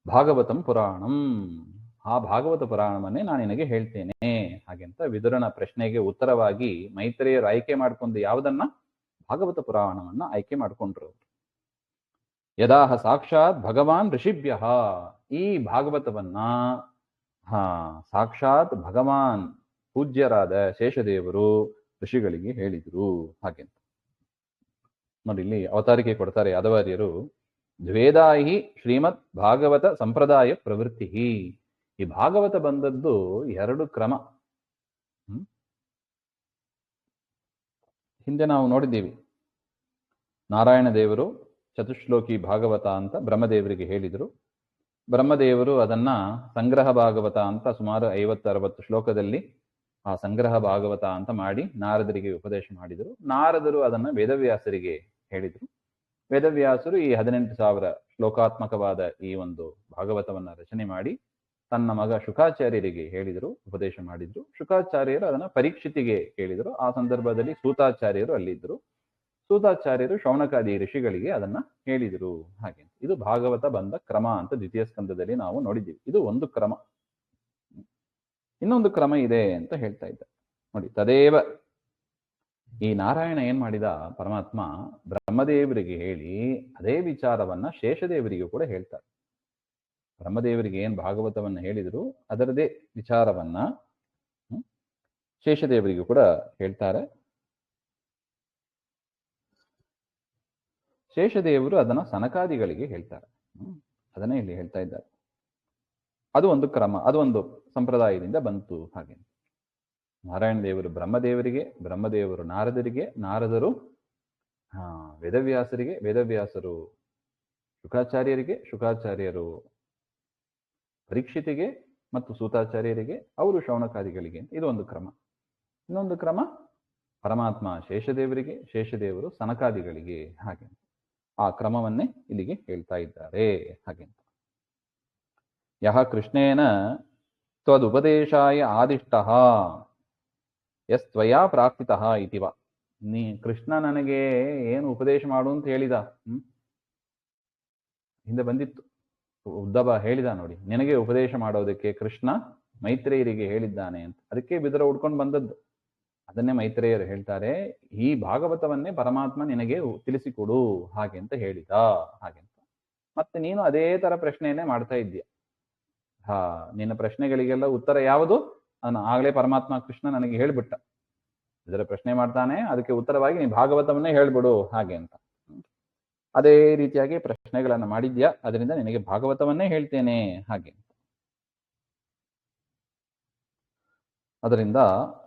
ಭಾಗವತಂ ಪುರಾಣಂ. ಆ ಭಾಗವತ ಪುರಾಣವನ್ನೇ ನಾನು ನಿನಗೆ ಹೇಳ್ತೇನೆ ಹಾಗೆಂತ ವಿದುರನ ಪ್ರಶ್ನೆಗೆ ಉತ್ತರವಾಗಿ ಮೈತ್ರೇಯರು ಆಯ್ಕೆ ಮಾಡಿಕೊಂಡು ಯಾವುದನ್ನ? ಭಾಗವತ ಪುರಾಣವನ್ನ ಆಯ್ಕೆ ಮಾಡಿಕೊಂಡ್ರು. ಯದಾಹ ಸಾಕ್ಷಾತ್ ಭಗವಾನ್ ಋಷಿಭ್ಯ. ಈ ಭಾಗವತವನ್ನ ಸಾಕ್ಷಾತ್ ಭಗವಾನ್ ಪೂಜ್ಯರಾದ ಶೇಷದೇವರು ಋಷಿಗಳಿಗೆ ಹೇಳಿದರು ಹಾಗೆಂತ. ನೋಡಿ, ಇಲ್ಲಿ ಅವತಾರಿಕೆ ಕೊಡ್ತಾರೆ ಯಾದವಾರ್ಯರು. ದ್ವೇದಾಹಿ ಶ್ರೀಮದ್ ಭಾಗವತ ಸಂಪ್ರದಾಯ ಪ್ರವೃತ್ತಿ. ಈ ಭಾಗವತ ಬಂದದ್ದು ಎರಡು ಕ್ರಮ. ಹಿಂದೆ ನಾವು ನೋಡಿದ್ದೀವಿ. ನಾರಾಯಣ ದೇವರು ಚತುಶ್ಲೋಕಿ ಭಾಗವತ ಅಂತ ಬ್ರಹ್ಮದೇವರಿಗೆ ಹೇಳಿದರು. ಬ್ರಹ್ಮದೇವರು ಅದನ್ನ ಸಂಗ್ರಹ ಭಾಗವತ ಅಂತ ಸುಮಾರು 50-60 ಶ್ಲೋಕದಲ್ಲಿ ಆ ಸಂಗ್ರಹ ಭಾಗವತ ಅಂತ ಮಾಡಿ ನಾರದರಿಗೆ ಉಪದೇಶ ಮಾಡಿದರು. ನಾರದರು ಅದನ್ನ ವೇದವ್ಯಾಸರಿಗೆ ಹೇಳಿದರು. ವೇದವ್ಯಾಸರು ಈ 18,000 ಶ್ಲೋಕಾತ್ಮಕವಾದ ಈ ಒಂದು ಭಾಗವತವನ್ನ ರಚನೆ ಮಾಡಿ ತನ್ನ ಮಗ ಶುಕಾಚಾರ್ಯರಿಗೆ ಹೇಳಿದರು, ಉಪದೇಶ ಮಾಡಿದ್ರು. ಶುಕಾಚಾರ್ಯರು ಅದನ್ನ ಪರೀಕ್ಷಿತಿಗೆ ಹೇಳಿದರು. ಆ ಸಂದರ್ಭದಲ್ಲಿ ಸೂತಾಚಾರ್ಯರು ಅಲ್ಲಿದ್ದರು. ಸೂತಾಚಾರ್ಯರು ಶೌನಕಾದಿ ಋಷಿಗಳಿಗೆ ಅದನ್ನ ಹೇಳಿದರು ಹಾಗೆ. ಇದು ಭಾಗವತ ಬಂದ ಕ್ರಮ ಅಂತ ದ್ವಿತೀಯ ಸ್ಕಂದದಲ್ಲಿ ನಾವು ನೋಡಿದ್ದೀವಿ. ಇದು ಒಂದು ಕ್ರಮ. ಇನ್ನೊಂದು ಕ್ರಮ ಇದೆ ಅಂತ ಹೇಳ್ತಾ ಇದ್ದ. ನೋಡಿ, ತದೇವ ಈ ನಾರಾಯಣ ಏನ್ ಮಾಡಿದ? ಪರಮಾತ್ಮ ಬ್ರಹ್ಮದೇವರಿಗೆ ಹೇಳಿ ಅದೇ ವಿಚಾರವನ್ನ ಶೇಷದೇವರಿಗೂ ಕೂಡ ಹೇಳ್ತಾರೆ. ಬ್ರಹ್ಮದೇವರಿಗೆ ಏನ್ ಭಾಗವತವನ್ನ ಹೇಳಿದ್ರು ಅದರದೇ ವಿಚಾರವನ್ನ ಶೇಷದೇವರಿಗೂ ಕೂಡ ಹೇಳ್ತಾರೆ. ಶೇಷದೇವರು ಅದನ್ನ ಸನಕಾದಿಗಳಿಗೆ ಹೇಳ್ತಾರೆ. ಅದನ್ನೇ ಇಲ್ಲಿ ಹೇಳ್ತಾ ಇದ್ದಾರೆ. ಅದು ಒಂದು ಕ್ರಮ, ಅದು ಒಂದು ಸಂಪ್ರದಾಯದಿಂದ ಬಂತು ಹಾಗೆ. ನಾರಾಯಣ ದೇವರು ಬ್ರಹ್ಮದೇವರಿಗೆ, ಬ್ರಹ್ಮದೇವರು ನಾರದರಿಗೆ, ನಾರದರು ವೇದವ್ಯಾಸರಿಗೆ, ವೇದವ್ಯಾಸರು ಶುಕಾಚಾರ್ಯರಿಗೆ, ಶುಕಾಚಾರ್ಯರು ಪರೀಕ್ಷಿತಿಗೆ ಮತ್ತು ಸೂತಾಚಾರ್ಯರಿಗೆ, ಅವರು ಶೌನಕಾದಿಗಳಿಗೆ. ಇದು ಒಂದು ಕ್ರಮ. ಇನ್ನೊಂದು ಕ್ರಮ ಪರಮಾತ್ಮ ಶೇಷದೇವರಿಗೆ, ಶೇಷದೇವರು ಸನಕಾದಿಗಳಿಗೆ ಹಾಗೆ. ಆ ಕ್ರಮವನ್ನೇ ಇಲ್ಲಿಗೆ ಹೇಳ್ತಾ ಇದ್ದಾರೆ ಹಾಗೆ. ಯಹ ಕೃಷ್ಣೇನ ತ್ವದುಪದೇಶಾಯ ಆದಿಷ್ಟಃ ಯಸ್ತ್ವಯಾ ಪ್ರಾರ್ಥಿತಃ ಇತಿವ. ನೀ ಕೃಷ್ಣ ನನಗೆ ಏನು ಉಪದೇಶ ಮಾಡು ಅಂತ ಹೇಳಿದ. ಹಿಂದೆ ಬಂದಿತ್ತು, ಉದ್ಧವ ಹೇಳಿದ ನೋಡಿ, ನಿನಗೆ ಉಪದೇಶ ಮಾಡೋದಕ್ಕೆ ಕೃಷ್ಣ ಮೈತ್ರೇಯರಿಗೆ ಹೇಳಿದ್ದಾನೆ ಅಂತ. ಅದಕ್ಕೆ ಬಿದುರ ಉಡ್ಕೊಂಡು ಬಂದದ್ದು. ಅದನ್ನೇ ಮೈತ್ರೇಯರು ಹೇಳ್ತಾರೆ, ಈ ಭಾಗವತವನ್ನೇ ಪರಮಾತ್ಮ ನಿನಗೆ ತಿಳಿಸಿಕೊಡು ಹಾಗೆ ಅಂತ ಹೇಳಿದ ಹಾಗೆ ಅಂತ. ಮತ್ತೆ ನೀನು ಅದೇ ತರ ಪ್ರಶ್ನೆಯನ್ನೇ ಮಾಡ್ತಾ ಇದ್ದೀಯ. ನಿನ್ನ ಪ್ರಶ್ನೆಗಳಿಗೆಲ್ಲ ಉತ್ತರ ಯಾವುದು? ಅದನ್ನ ಆಗ್ಲೇ ಪರಮಾತ್ಮ ಕೃಷ್ಣ ನನಗೆ ಹೇಳ್ಬಿಟ್ಟ. ಇದರ ಪ್ರಶ್ನೆ ಮಾಡ್ತಾನೆ, ಅದಕ್ಕೆ ಉತ್ತರವಾಗಿ ನೀ ಭಾಗವತವನ್ನೇ ಹೇಳ್ಬಿಡು ಹಾಗೆ ಅಂತ. ಅದೇ ರೀತಿಯಾಗಿ ಪ್ರಶ್ನೆಗಳನ್ನ ಮಾಡಿದ್ಯಾ, ಅದರಿಂದ ನಿನಗೆ ಭಾಗವತವನ್ನೇ ಹೇಳ್ತೇನೆ ಹಾಗೆ. ಅದರಿಂದ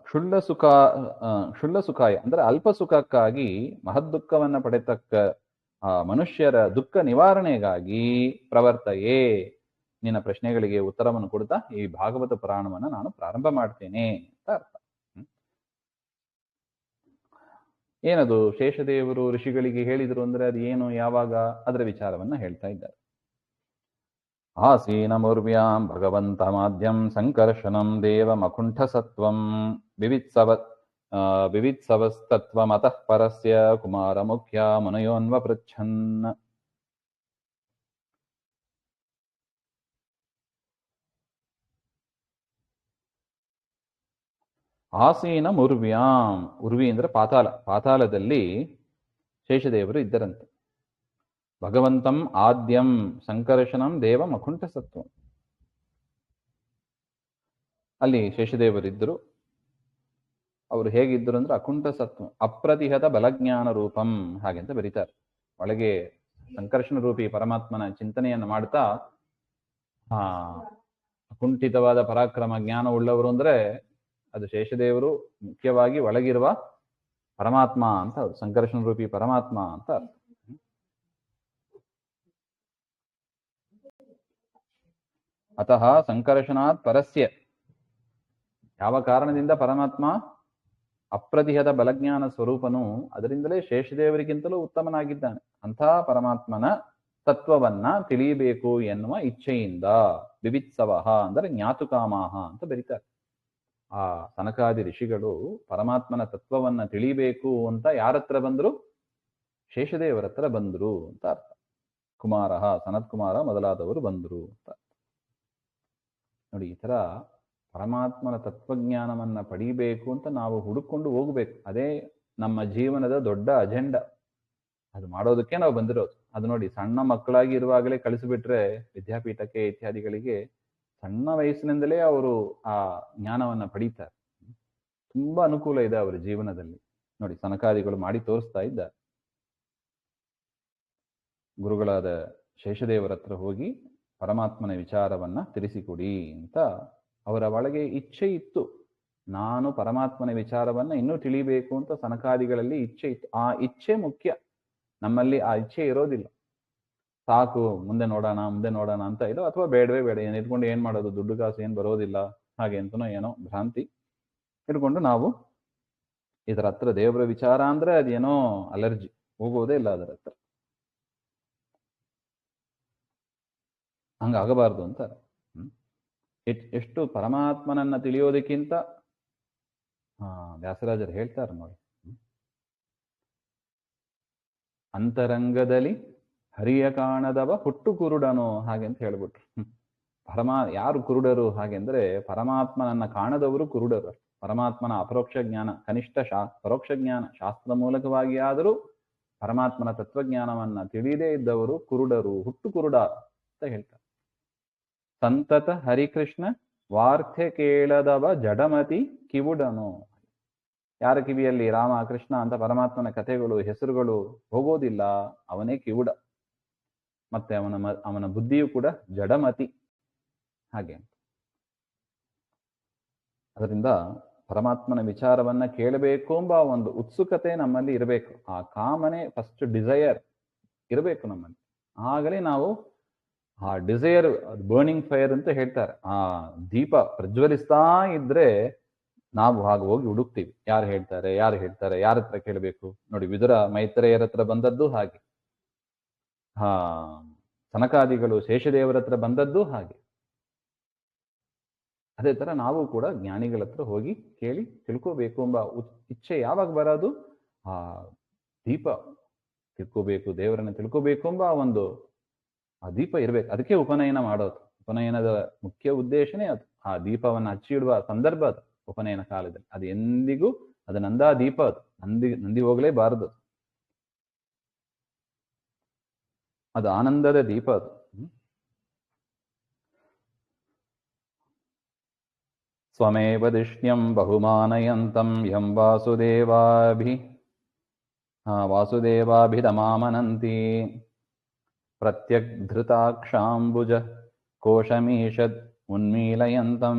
ಕ್ಷುಲ್ಲ ಸುಖಾಯ ಅಂದ್ರೆ ಅಲ್ಪ ಸುಖಕ್ಕಾಗಿ ಮಹದ್ದುಃಖವನ್ನ ಪಡೆತಕ್ಕ ಮನುಷ್ಯರ ದುಃಖ ನಿವಾರಣೆಗಾಗಿ ಪ್ರವರ್ತಯೇ, ನಿನ್ನ ಪ್ರಶ್ನೆಗಳಿಗೆ ಉತ್ತರವನ್ನು ಕೊಡ್ತಾ ಈ ಭಾಗವತ ಪುರಾಣವನ್ನ ನಾನು ಪ್ರಾರಂಭ ಮಾಡ್ತೇನೆ ಅಂತ ಅರ್ಥ. ಏನದು ಶೇಷದೇವರು ಋಷಿಗಳಿಗೆ ಹೇಳಿದ್ರು ಅಂದ್ರೆ ಅದು ಏನು, ಯಾವಾಗ, ಅದರ ವಿಚಾರವನ್ನ ಹೇಳ್ತಾ ಇದ್ದಾರೆ. ಆಸೀನಮುರ್ವ್ಯಾಂ ಭಗವಂತ ಮಾಧ್ಯಂ ಸಂಕರ್ಷಣಂ ದೇವಮಕುಂಠ ಸತ್ವಂ ವಿವಿತ್ಸವಸ್ತತ್ವಮತಃ ಪರಸ್ಯ ಕುಮಾರ ಮುಖ್ಯ ಮನಯೋನ್ವ ಪೃಚ್ಛನ್. ಆಸೀನಂ ಉರ್ವ್ಯಾಂ, ಉರ್ವಿ ಅಂದ್ರೆ ಪಾತಾಳ, ಪಾತಾಳದಲ್ಲಿ ಶೇಷದೇವರು ಇದ್ದರಂತೆ. ಭಗವಂತಂ ಆದ್ಯಂ ಸಂಕರ್ಷಣಂ ದೇವಂ ಅಕುಂಠ ಸತ್ವಂ, ಅಲ್ಲಿ ಶೇಷದೇವರಿದ್ದರು. ಅವರು ಹೇಗಿದ್ದರು ಅಂದ್ರೆ ಅಕುಂಠ ಸತ್ವ ಅಪ್ರತಿಹತ ಬಲಜ್ಞಾನ ರೂಪಂ ಹಾಗೆಂತ ಬರೀತಾರೆ. ಒಳಗೆ ಸಂಕರ್ಷಣ ರೂಪಿ ಪರಮಾತ್ಮನ ಚಿಂತನೆಯನ್ನು ಮಾಡ್ತಾ ಅಕುಂಠಿತವಾದ ಪರಾಕ್ರಮ ಜ್ಞಾನ ಉಳ್ಳವರು ಅಂದ್ರೆ ಅದು ಶೇಷದೇವರು, ಮುಖ್ಯವಾಗಿ ಒಳಗಿರುವ ಪರಮಾತ್ಮ ಅಂತ ಅವ್ರು ಸಂಕರ್ಷಣ ರೂಪಿ ಪರಮಾತ್ಮ ಅಂತ ಅರ್ಥ. ಅತಃ ಸಂಕರ್ಷಣಾತ್ ಪರಸ್ಯ, ಯಾವ ಕಾರಣದಿಂದ ಪರಮಾತ್ಮ ಅಪ್ರತಿಹತ ಬಲಜ್ಞಾನ ಸ್ವರೂಪನು, ಅದರಿಂದಲೇ ಶೇಷದೇವರಿಗಿಂತಲೂ ಉತ್ತಮನಾಗಿದ್ದಾನೆ. ಅಂಥ ಪರಮಾತ್ಮನ ತತ್ವವನ್ನ ತಿಳಿಯಬೇಕು ಎನ್ನುವ ಇಚ್ಛೆಯಿಂದ ಬಿಭಿತ್ಸವಃ ಅಂದರೆ ಜ್ಞಾತುಕಾಮಾಹ ಅಂತ ಬರೀತಾರೆ. ಆ ಸನಕಾದಿ ಋಷಿಗಳು ಪರಮಾತ್ಮನ ತತ್ವವನ್ನ ತಿಳಿಬೇಕು ಅಂತ ಯಾರತ್ರ ಬಂದ್ರು? ಶೇಷದೇವರ ಹತ್ರ ಬಂದ್ರು ಅಂತ ಅರ್ಥ. ಕುಮಾರ, ಸನತ್ ಕುಮಾರ ಮೊದಲಾದವರು ಬಂದ್ರು ಅಂತ. ನೋಡಿ, ಈ ತರ ಪರಮಾತ್ಮನ ತತ್ವಜ್ಞಾನವನ್ನ ಪಡೀಬೇಕು ಅಂತ ನಾವು ಹುಡುಕೊಂಡು ಹೋಗ್ಬೇಕು. ಅದೇ ನಮ್ಮ ಜೀವನದ ದೊಡ್ಡ ಅಜೆಂಡಾ. ಅದು ಮಾಡೋದಕ್ಕೆ ನಾವು ಬಂದಿರೋದು. ಅದು ನೋಡಿ, ಸಣ್ಣ ಮಕ್ಕಳಾಗಿ ಇರುವಾಗಲೇ ಕಳಿಸಿಬಿಟ್ರೆ ವಿದ್ಯಾಪೀಠಕ್ಕೆ ಇತ್ಯಾದಿಗಳಿಗೆ ಸಣ್ಣ ವಯಸ್ಸಿನಿಂದಲೇ ಅವರು ಆ ಜ್ಞಾನವನ್ನ ಪಡೀತಾರೆ. ತುಂಬಾ ಅನುಕೂಲ ಇದೆ ಅವರ ಜೀವನದಲ್ಲಿ. ನೋಡಿ, ಸನಕಾದಿಗಳು ಮಾಡಿ ತೋರಿಸ್ತಾ ಇದ್ದಾರೆ. ಗುರುಗಳಾದ ಶೇಷದೇವರ ಹತ್ರ ಹೋಗಿ ಪರಮಾತ್ಮನ ವಿಚಾರವನ್ನ ತಿಳಿಸಿಕೊಡಿ ಅಂತ ಅವರ ಒಳಗೆ ಇಚ್ಛೆ ಇತ್ತು. ನಾನು ಪರಮಾತ್ಮನ ವಿಚಾರವನ್ನ ಇನ್ನೂ ತಿಳಿಬೇಕು ಅಂತ ಸನಕಾದಿಗಳಲ್ಲಿ ಇಚ್ಛೆ ಇತ್ತು. ಆ ಇಚ್ಛೆ ಮುಖ್ಯ. ನಮ್ಮಲ್ಲಿ ಆ ಇಚ್ಛೆ ಇರೋದಿಲ್ಲ. ಸಾಕು, ಮುಂದೆ ನೋಡೋಣ ಅಂತ ಇರೋ, ಅಥವಾ ಬೇಡವೇ ಬೇಡ, ಇಟ್ಕೊಂಡು ಏನ್ ಮಾಡೋದು, ದುಡ್ಡು ಕಾಸು ಏನ್ ಬರೋದಿಲ್ಲ ಹಾಗೆ ಅಂತನೋ ಏನೋ ಭ್ರಾಂತಿ ಇಟ್ಕೊಂಡು ನಾವು ಇದರ ಹತ್ರ ದೇವರ ವಿಚಾರ ಅಂದ್ರೆ ಅದೇನೋ ಅಲರ್ಜಿ, ಹೋಗೋದೇ ಇಲ್ಲ ಅದರ ಹತ್ರ. ಹಂಗಾಗಬಾರ್ದು ಅಂತ. ಎಷ್ಟು ಪರಮಾತ್ಮನನ್ನ ತಿಳಿಯೋದಕ್ಕಿಂತ ವ್ಯಾಸರಾಜರು ಹೇಳ್ತಾರೆ ನೋಡಿ, ಅಂತರಂಗದಲ್ಲಿ ಹರಿಯ ಕಾಣದವ ಹುಟ್ಟು ಕುರುಡನು ಹಾಗೆ ಅಂತ ಹೇಳ್ಬಿಟ್ರು. ಯಾರು ಕುರುಡರು ಹಾಗೆಂದ್ರೆ ಪರಮಾತ್ಮನನ್ನ ಕಾಣದವರು ಕುರುಡರು. ಪರಮಾತ್ಮನ ಅಪರೋಕ್ಷ ಜ್ಞಾನ, ಕನಿಷ್ಠ ಪರೋಕ್ಷ ಜ್ಞಾನ ಶಾಸ್ತ್ರದ ಮೂಲಕವಾಗಿ ಆದರೂ ಪರಮಾತ್ಮನ ತತ್ವಜ್ಞಾನವನ್ನ ತಿಳಿಯದೇ ಇದ್ದವರು ಕುರುಡರು, ಹುಟ್ಟು ಕುರುಡ ಅಂತ ಹೇಳ್ತಾರೆ. ಸಂತತ ಹರಿಕೃಷ್ಣ ವಾರ್ತೆ ಕೇಳದವ ಜಡಮತಿ ಕಿವುಡನು. ಯಾರ ಕಿವಿಯಲ್ಲಿ ರಾಮ ಕೃಷ್ಣ ಅಂತ ಪರಮಾತ್ಮನ ಕಥೆಗಳು ಹೆಸರುಗಳು ಹೋಗೋದಿಲ್ಲ, ಅವನೇ ಕಿವುಡ. ಮತ್ತೆ ಅವನ ಬುದ್ಧಿಯು ಕೂಡ ಜಡಮತಿ ಹಾಗೆ. ಅದರಿಂದ ಪರಮಾತ್ಮನ ವಿಚಾರವನ್ನ ಕೇಳಬೇಕು ಎಂಬ ಒಂದು ಉತ್ಸುಕತೆ ನಮ್ಮಲ್ಲಿ ಇರಬೇಕು. ಆ ಕಾಮನೆ, ಫಸ್ಟ್ ಡಿಸೈರ್ ಇರಬೇಕು ನಮ್ಮಲ್ಲಿ. ಆಗಲೇ ನಾವು ಆ ಡಿಸೈರ್, ಬರ್ನಿಂಗ್ ಫೈರ್ ಅಂತ ಹೇಳ್ತಾರೆ, ಆ ದೀಪ ಪ್ರಜ್ವಲಿಸ್ತಾ ಇದ್ರೆ ನಾವು ಹಾಗೆ ಹೋಗಿ ಹುಡುಕ್ತೀವಿ. ಯಾರು ಹೇಳ್ತಾರೆ ಯಾರ ಹತ್ರ ಕೇಳಬೇಕು. ನೋಡಿ, ವಿದುರ ಮೈತ್ರೇಯರ ಹತ್ರ ಬಂದದ್ದು ಹಾಗೆ, ಸನಕಾದಿಗಳು ಶೇಷದೇವರ ಹತ್ರ ಬಂದದ್ದು ಹಾಗೆ. ಅದೇ ತರ ನಾವು ಕೂಡ ಜ್ಞಾನಿಗಳ ಹತ್ರ ಹೋಗಿ ಕೇಳಿ ತಿಳ್ಕೋಬೇಕು ಎಂಬ ಇಚ್ಛೆ ಯಾವಾಗ ಬರೋದು? ಆ ದೀಪ ತಿಳ್ಕೋಬೇಕು, ದೇವರನ್ನ ತಿಳ್ಕೋಬೇಕು ಎಂಬ ಒಂದು ಆ ದೀಪ ಇರ್ಬೇಕು. ಅದಕ್ಕೆ ಉಪನಯನ ಮಾಡೋದು. ಉಪನಯನದ ಮುಖ್ಯ ಉದ್ದೇಶನೇ ಅದು. ಆ ದೀಪವನ್ನು ಹಚ್ಚಿಡುವ ಸಂದರ್ಭ ಅದು ಉಪನಯನ ಕಾಲದಲ್ಲಿ. ಅದು ಎಂದಿಗೂ ಅದು ನಂದಾ ದೀಪ, ಅದು ನಂದಿ ಹೋಗಲೇಬಾರದು. ಅದು ಆನಂದದ ದೀಪ ಅದು. ಸ್ವಮೇವ ದಿಷ್ಣ್ಯಂ ಬಹುಮಾನಯಂತಂ ಯಂ ವಾಸುದೇವಾಭಿಧಮಾಮನಂತಿ ಪ್ರತ್ಯಗ್ಧೃತಾಕ್ಷಾಂಬುಜ ಕೋಶಮೀಷದ್ ಉನ್ಮೀಲಯಂತಂ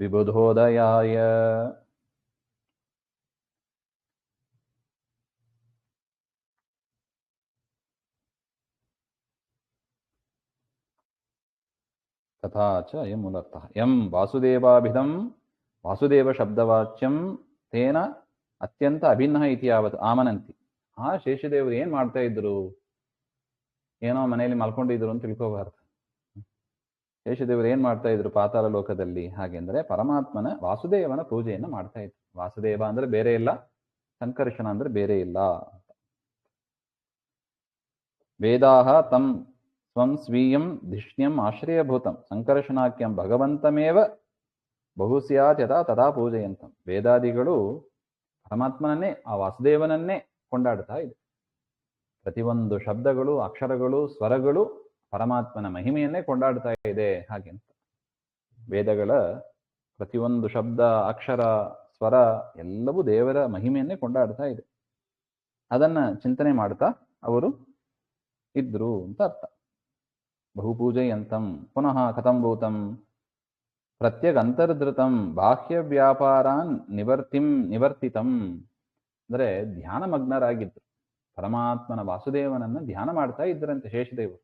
ವಿಬುಧೋದಯಾಯ. ತಥಾ ಚ ಅಯಂ ಮೂಲತಃ ಯಂ ವಾಸುದೇವಾಭಿಧಂ ವಾಸುದೇವ ಶಬ್ದವಾಚ್ಯಂ ತೇನ ಅತ್ಯಂತ ಅಭಿನ್ನ ಇತಿ ಯಾವತ್ ಆಮನಂತಿ. ಆ ಶೇಷದೇವರು ಏನ್ ಮಾಡ್ತಾ ಇದ್ರು? ಏನೋ ಮನೆಯಲ್ಲಿ ಮಲ್ಕೊಂಡಿದ್ರು ಅಂತ ತಿಳ್ಕೋಬಾರ್ದು. ಶೇಷದೇವರು ಏನ್ ಮಾಡ್ತಾ ಇದ್ರು ಪಾತಾಳ ಲೋಕದಲ್ಲಿ? ಹಾಗೆಂದ್ರೆ ಪರಮಾತ್ಮನ ವಾಸುದೇವನ ಪೂಜೆಯನ್ನು ಮಾಡ್ತಾ ಇದ್ರು. ವಾಸುದೇವ ಅಂದ್ರೆ ಬೇರೆ ಇಲ್ಲ, ಸಂಕರ್ಷಣ ಅಂದ್ರೆ ಬೇರೆ ಇಲ್ಲ. ವೇದಾಹ ತಂ ಸ್ವಂ ಸ್ವೀಯಂ ಧಿಷ್ಣ್ಯಂ ಆಶ್ರಯಭೂತಂ ಸಂಕರ್ಷಣಾಖ್ಯಂ ಭಗವಂತಮೇವ ಬಹು ಸ್ಯಾತ್ ಯಥಾ ತಥಾ ಪೂಜೆಯಂತಂ. ವೇದಾದಿಗಳು ಪರಮಾತ್ಮನನ್ನೇ, ಆ ವಾಸುದೇವನನ್ನೇ ಕೊಂಡಾಡ್ತಾ ಇದೆ. ಪ್ರತಿಯೊಂದು ಶಬ್ದಗಳು, ಅಕ್ಷರಗಳು, ಸ್ವರಗಳು ಪರಮಾತ್ಮನ ಮಹಿಮೆಯನ್ನೇ ಕೊಂಡಾಡ್ತಾ ಇದೆ ಹಾಗೆಂತ. ವೇದಗಳ ಪ್ರತಿಯೊಂದು ಶಬ್ದ, ಅಕ್ಷರ, ಸ್ವರ ಎಲ್ಲವೂ ದೇವರ ಮಹಿಮೆಯನ್ನೇ ಕೊಂಡಾಡ್ತಾ ಇದೆ. ಅದನ್ನ ಚಿಂತನೆ ಮಾಡ್ತಾ ಅವರು ಇದ್ರು ಅಂತ ಅರ್ಥ. ಬಹುಪೂಜೆಯಂತಂ ಪುನಃ ಕಥಂ ಭೂತಂ ಪ್ರತ್ಯಗಂತರ್ಧೃತಂ ಬಾಹ್ಯ ವ್ಯಾಪಾರಾನ್ ನಿವರ್ತಿತಂ. ಅಂದ್ರೆ ಧ್ಯಾನ ಮಗ್ನರಾಗಿದ್ರು, ಪರಮಾತ್ಮನ ವಾಸುದೇವನನ್ನ ಧ್ಯಾನ ಮಾಡ್ತಾ ಇದ್ರಂತೆ ಶೇಷದೇವರು.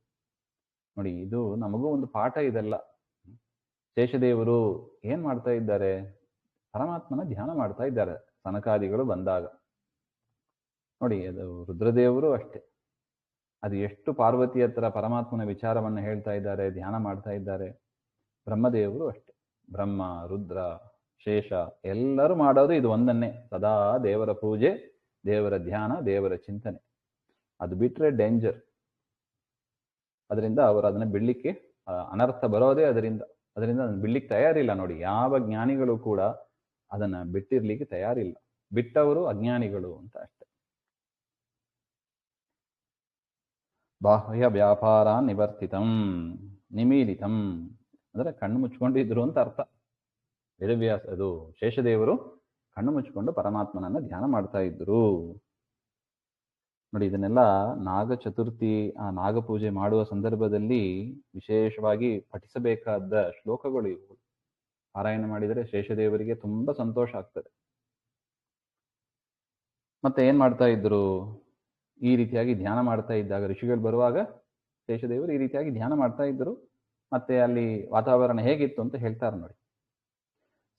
ನೋಡಿ, ಇದು ನಮಗೂ ಒಂದು ಪಾಠ ಇದೆಲ್ಲ. ಶೇಷದೇವರು ಏನ್ ಮಾಡ್ತಾ ಇದ್ದಾರೆ? ಪರಮಾತ್ಮನ ಧ್ಯಾನ ಮಾಡ್ತಾ ಇದ್ದಾರೆ ಸನಕಾದಿಗಳು ಬಂದಾಗ. ನೋಡಿ, ಅದು ರುದ್ರದೇವರು ಅಷ್ಟೇ, ಅದು ಎಷ್ಟು ಪಾರ್ವತಿ ಹತ್ರ ಪರಮಾತ್ಮನ ವಿಚಾರವನ್ನು ಹೇಳ್ತಾ ಇದ್ದಾರೆ, ಧ್ಯಾನ ಮಾಡ್ತಾ ಇದ್ದಾರೆ. ಬ್ರಹ್ಮದೇವರು ಅಷ್ಟೇ, ಬ್ರಹ್ಮ, ರುದ್ರ, ಶೇಷ ಎಲ್ಲರೂ ಮಾಡೋದು ಇದು ಒಂದನ್ನೇ, ಸದಾ ದೇವರ ಪೂಜೆ, ದೇವರ ಧ್ಯಾನ, ದೇವರ ಚಿಂತನೆ. ಅದು ಬಿಟ್ರೆ ಡೇಂಜರ್. ಅದರಿಂದ ಅವರು ಅದನ್ನ ಬಿಡ್ಲಿಕ್ಕೆ ಅನರ್ಥ ಬರೋದೇ ಅದರಿಂದ ಅದನ್ನ ಬಿಡ್ಲಿಕ್ಕೆ ತಯಾರಿಲ್ಲ. ನೋಡಿ, ಯಾವ ಜ್ಞಾನಿಗಳು ಕೂಡ ಅದನ್ನ ಬಿಟ್ಟಿರ್ಲಿಕ್ಕೆ ತಯಾರಿಲ್ಲ. ಬಿಟ್ಟವರು ಅಜ್ಞಾನಿಗಳು ಅಂತ ಅಷ್ಟೆ. ಬಾಹ್ಯ ವ್ಯಾಪಾರ ನಿವರ್ತಿತಂ ನಿಮೀಲಿತಂ ಅಂದ್ರೆ ಕಣ್ಣು ಮುಚ್ಕೊಂಡಿದ್ರು ಅಂತ ಅರ್ಥ. ವೇದವ್ಯಾಸ ಅದು ಶೇಷದೇವರು ಕಣ್ಣು ಮುಚ್ಚಿಕೊಂಡು ಪರಮಾತ್ಮನನ್ನ ಧ್ಯಾನ ಮಾಡ್ತಾ ಇದ್ರು. ನೋಡಿ, ಇದನ್ನೆಲ್ಲ ನಾಗ ಚತುರ್ಥಿ, ಆ ನಾಗಪೂಜೆ ಮಾಡುವ ಸಂದರ್ಭದಲ್ಲಿ ವಿಶೇಷವಾಗಿ ಪಠಿಸಬೇಕಾದ ಶ್ಲೋಕಗಳು ಇವು. ಪಾರಾಯಣ ಮಾಡಿದರೆ ಶೇಷದೇವರಿಗೆ ತುಂಬಾ ಸಂತೋಷ ಆಗ್ತದೆ. ಮತ್ತೆ ಏನ್ ಮಾಡ್ತಾ ಇದ್ರು? ಈ ರೀತಿಯಾಗಿ ಧ್ಯಾನ ಮಾಡ್ತಾ ಇದ್ದಾಗ ಋಷಿಗಳು ಬರುವಾಗ ಶೇಷದೇವರು ಈ ರೀತಿಯಾಗಿ ಧ್ಯಾನ ಮಾಡ್ತಾ ಇದ್ರು. ಮತ್ತೆ ಅಲ್ಲಿ ವಾತಾವರಣ ಹೇಗಿತ್ತು ಅಂತ ಹೇಳ್ತಾರೆ ನೋಡಿ.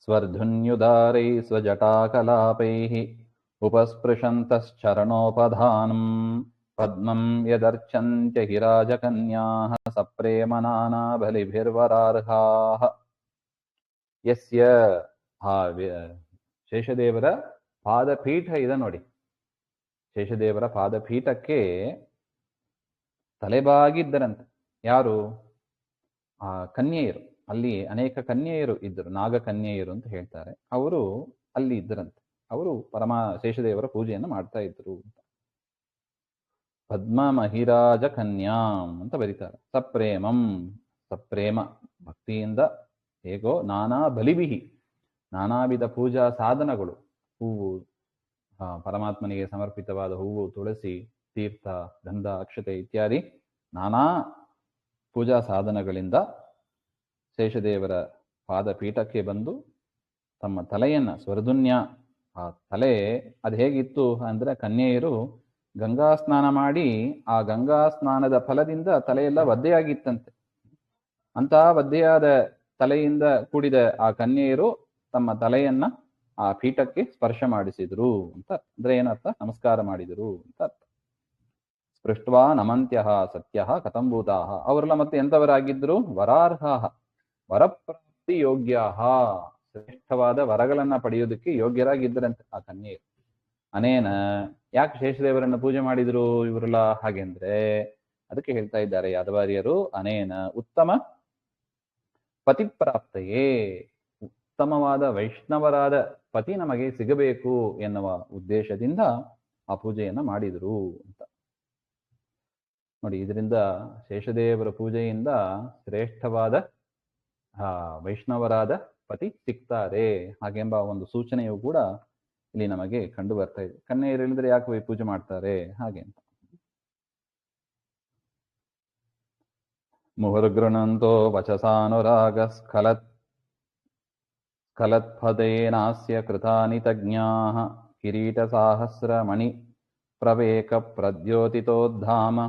ಸ್ವರ್ಧುನ್ಯುದಾರೈ ಸ್ವಜಟಾಕಲಾಪೈ ಉಪಸ್ಪೃಶಂತಶ್ಚರಣೋಪಧಾನಂ ಪದ್ಮಂ ಯದರ್ಚಂತ್ಯ ಹಿರಾಜಕನ್ಯಾಃ ಸಪ್ರೇಮ ನಾನಾ ಬಲಿಭಿರ್ವರಾರ್ಹಾಃ. ಯಸ್ಯ ಆ ಶೇಷದೇವರ ಪಾದಪೀಠ ಇದೆ ನೋಡಿ. ಶೇಷದೇವರ ಪಾದಪೀಠಕ್ಕೆ ತಲೆಬಾಗಿದ್ದರಂತೆ. ಯಾರು? ಆ ಕನ್ಯೆಯರು. ಅಲ್ಲಿ ಅನೇಕ ಕನ್ಯೆಯರು ಇದ್ದರು, ನಾಗ ಕನ್ಯೆಯರು ಅಂತ ಹೇಳ್ತಾರೆ. ಅವರು ಅಲ್ಲಿ ಇದ್ದರಂತೆ. ಅವರು ಶೇಷದೇವರ ಪೂಜೆಯನ್ನು ಮಾಡ್ತಾ ಇದ್ರು. ಪದ್ಮ ಮಹಿರಾಜ ಕನ್ಯಾಂ ಅಂತ ಬರೀತಾರೆ. ಸಪ್ರೇಮಂ, ಸಪ್ರೇಮ ಭಕ್ತಿಯಿಂದ, ಹೇಗೋ ನಾನಾ ಬಲಿಬಿಹಿ, ನಾನಾ ವಿಧ ಪೂಜಾ ಸಾಧನಗಳು, ಹೂವು, ಪರಮಾತ್ಮನಿಗೆ ಸಮರ್ಪಿತವಾದ ಹೂವು, ತುಳಸಿ, ತೀರ್ಥ, ಗಂಧ, ಅಕ್ಷತೆ ಇತ್ಯಾದಿ ನಾನಾ ಪೂಜಾ ಸಾಧನಗಳಿಂದ ಶೇಷದೇವರ ಪಾದಪೀಠಕ್ಕೆ ಬಂದು ತಮ್ಮ ತಲೆಯನ್ನ ಸ್ವರ್ಧುನ್ಯ, ಆ ತಲೆ ಅದು ಹೇಗಿತ್ತು ಅಂದ್ರೆ, ಕನ್ಯೆಯರು ಗಂಗಾ ಸ್ನಾನ ಮಾಡಿ ಆ ಗಂಗಾ ಸ್ನಾನದ ಫಲದಿಂದ ತಲೆಯೆಲ್ಲ ಒದ್ದೆಯಾಗಿತ್ತಂತೆ. ಅಂತಹ ಒದ್ದೆಯಾದ ತಲೆಯಿಂದ ಕೂಡಿದ ಆ ಕನ್ಯೆಯರು ತಮ್ಮ ತಲೆಯನ್ನ ಆ ಪೀಠಕ್ಕೆ ಸ್ಪರ್ಶ ಮಾಡಿಸಿದ್ರು ಅಂತ. ಅಂದ್ರೆ ಏನರ್ಥ? ನಮಸ್ಕಾರ ಮಾಡಿದರು ಅಂತ ಅರ್ಥ. ಸ್ಪೃಷ್ಟ್ವಾ ನಮಂತ್ಯಃ ಸತ್ಯಃ ಕಥಂಭೂತಾಃ. ಅವರೆಲ್ಲ ಮತ್ತೆ ಎಂಥವರಾಗಿದ್ರು? ವರಾರ್ಹಾಃ, ವರಪ್ರಾಪ್ತಿ ಯೋಗ್ಯಾಃ, ಶ್ರೇಷ್ಠವಾದ ವರಗಳನ್ನ ಪಡೆಯೋದಕ್ಕೆ ಯೋಗ್ಯರಾಗಿದ್ದರಂತೆ ಆ ಕನ್ಯೆಯರು. ಅನೇನ ಯಾಕೆ ಶೇಷದೇವರನ್ನು ಪೂಜೆ ಮಾಡಿದ್ರು ಇವರೆಲ್ಲ ಹಾಗೆಂದ್ರೆ, ಅದಕ್ಕೆ ಹೇಳ್ತಾ ಇದ್ದಾರೆ ಯಾದವಾರ್ಯರು, ಅನೇನ ಉತ್ತಮ ಪತಿಪ್ರಾಪ್ತೆಯೇ, ಉತ್ತಮವಾದ ವೈಷ್ಣವರಾದ ಪತಿ ನಮಗೆ ಸಿಗಬೇಕು ಎನ್ನುವ ಉದ್ದೇಶದಿಂದ ಆ ಪೂಜೆಯನ್ನ ಮಾಡಿದರು ಅಂತ ನೋಡಿ. ಇದರಿಂದ ಶೇಷದೇವರ ಪೂಜೆಯಿಂದ ಶ್ರೇಷ್ಠವಾದ ವೈಷ್ಣವರಾದ ಪತಿ ಸಿಗ್ತಾರೆ ಹಾಗೆಂಬ ಒಂದು ಸೂಚನೆಯು ಕೂಡ ಇಲ್ಲಿ ನಮಗೆ ಕಂಡು ಬರ್ತಾ ಇದೆ. ಕನ್ಯೆಯರು ಹೇಳಿದ್ರೆ ಯಾಕೆ ಪೂಜೆ ಮಾಡ್ತಾರೆ ಹಾಗೆ ಅಂತ. ಮುಹುರ್ಗೃಣಂತೋ ವಚಸಾನುರಾಗ ಸ್ಖಲತ್ಫದೇನಾಸ್ಯ ಕೃತಾನಿ ತಜ್ಞಾಃ ಕಿರೀಟ ಸಾಹಸ್ರ ಮಣಿ ಪ್ರವೇಕ ಪ್ರದ್ಯೋತಿತೋದ್ಧಾಮ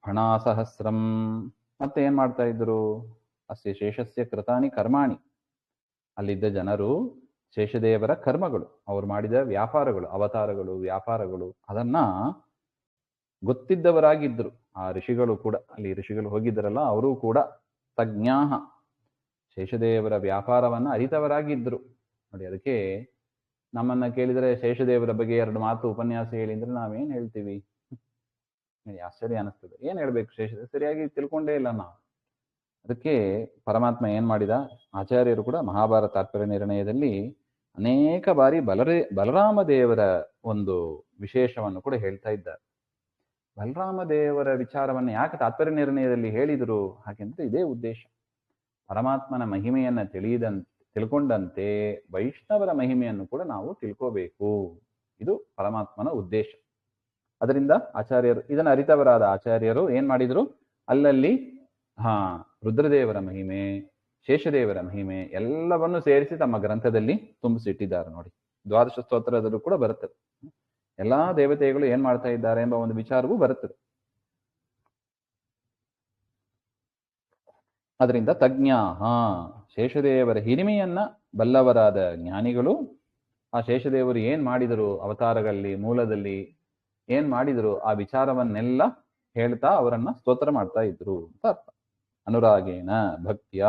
ಫಣಾಸಹಸ್ರಂ. ಮತ್ತೆ ಏನ್ ಮಾಡ್ತಾ ಇದ್ರು? ಅಸ್ಯ ಶೇಷಸ್ಯ ಕೃತಾನಿ ಕರ್ಮಾಣಿ, ಅಲ್ಲಿದ್ದ ಜನರು ಶೇಷದೇವರ ಕರ್ಮಗಳು, ಅವರು ಮಾಡಿದ ವ್ಯಾಪಾರಗಳು, ಅವತಾರಗಳು, ವ್ಯಾಪಾರಗಳು, ಅದನ್ನ ಗೊತ್ತಿದ್ದವರಾಗಿದ್ರು. ಆ ಋಷಿಗಳು ಕೂಡ, ಅಲ್ಲಿ ಋಷಿಗಳು ಹೋಗಿದ್ದರಲ್ಲ, ಅವರು ಕೂಡ ತಜ್ಞಾಹ, ಶೇಷದೇವರ ವ್ಯಾಪಾರವನ್ನ ಅರಿತವರಾಗಿದ್ರು ನೋಡಿ. ಅದಕ್ಕೆ ನಮ್ಮನ್ನ ಕೇಳಿದರೆ ಶೇಷದೇವರ ಬಗ್ಗೆ 2 ಮಾತು ಉಪನ್ಯಾಸ ಹೇಳಿ ಅಂದ್ರೆ ನಾವೇನ್ ಹೇಳ್ತೀವಿ? ಆಶ್ಚರ್ಯ ಅನಿಸ್ತದೆ. ಏನ್ ಹೇಳ್ಬೇಕು? ಶೇಷದೇವ ಸರಿಯಾಗಿ ತಿಳ್ಕೊಂಡೇ ಇಲ್ಲ ನಾವು. ಅದಕ್ಕೆ ಪರಮಾತ್ಮ ಏನ್ ಮಾಡಿದ? ಆಚಾರ್ಯರು ಕೂಡ ಮಹಾಭಾರತ ತಾತ್ಪರ್ಯ ನಿರ್ಣಯದಲ್ಲಿ ಅನೇಕ ಬಾರಿ ಬಲರಾಮ ದೇವರ ಒಂದು ವಿಶೇಷವನ್ನು ಕೂಡ ಹೇಳ್ತಾ ಇದ್ದಾರೆ. ಬಲರಾಮ ದೇವರ ವಿಚಾರವನ್ನು ಯಾಕೆ ತಾತ್ಪರ್ಯ ನಿರ್ಣಯದಲ್ಲಿ ಹೇಳಿದರು ಹಾಗೆಂದ್ರೆ ಇದೇ ಉದ್ದೇಶ. ಪರಮಾತ್ಮನ ಮಹಿಮೆಯನ್ನ ತಿಳ್ಕೊಂಡಂತೆ ವೈಷ್ಣವರ ಮಹಿಮೆಯನ್ನು ಕೂಡ ನಾವು ತಿಳ್ಕೋಬೇಕು. ಇದು ಪರಮಾತ್ಮನ ಉದ್ದೇಶ. ಅದರಿಂದ ಆಚಾರ್ಯರು ಇದನ್ನು ಅರಿತವರಾದ ಆಚಾರ್ಯರು ಏನ್ ಮಾಡಿದ್ರು, ಅಲ್ಲಲ್ಲಿ ರುದ್ರದೇವರ ಮಹಿಮೆ, ಶೇಷದೇವರ ಮಹಿಮೆ ಎಲ್ಲವನ್ನು ಸೇರಿಸಿ ತಮ್ಮ ಗ್ರಂಥದಲ್ಲಿ ತುಂಬಿಸಿಟ್ಟಿದ್ದಾರೆ. ನೋಡಿ, ದ್ವಾದಶ ಸ್ತೋತ್ರದಲ್ಲೂ ಕೂಡ ಬರುತ್ತದೆ. ಎಲ್ಲಾ ದೇವತೆಗಳು ಏನ್ ಮಾಡ್ತಾ ಇದ್ದಾರೆ ಎಂಬ ಒಂದು ವಿಚಾರವೂ ಬರುತ್ತದೆ. ಅದರಿಂದ ತಜ್ಞಾಹ, ಶೇಷದೇವರ ಹಿರಿಮೆಯನ್ನ ಬಲ್ಲವರಾದ ಜ್ಞಾನಿಗಳು ಆ ಶೇಷದೇವರು ಏನ್ ಮಾಡಿದರು, ಅವತಾರಗಳಲ್ಲಿ ಮೂಲದಲ್ಲಿ ಏನ್ ಮಾಡಿದರು, ಆ ವಿಚಾರವನ್ನೆಲ್ಲ ಹೇಳ್ತಾ ಅವರನ್ನ ಸ್ತೋತ್ರ ಮಾಡ್ತಾ ಇದ್ರು ಅಂತ ಅರ್ಥ. ಅನುರಾಗೇನ ಭಕ್ತಿಯ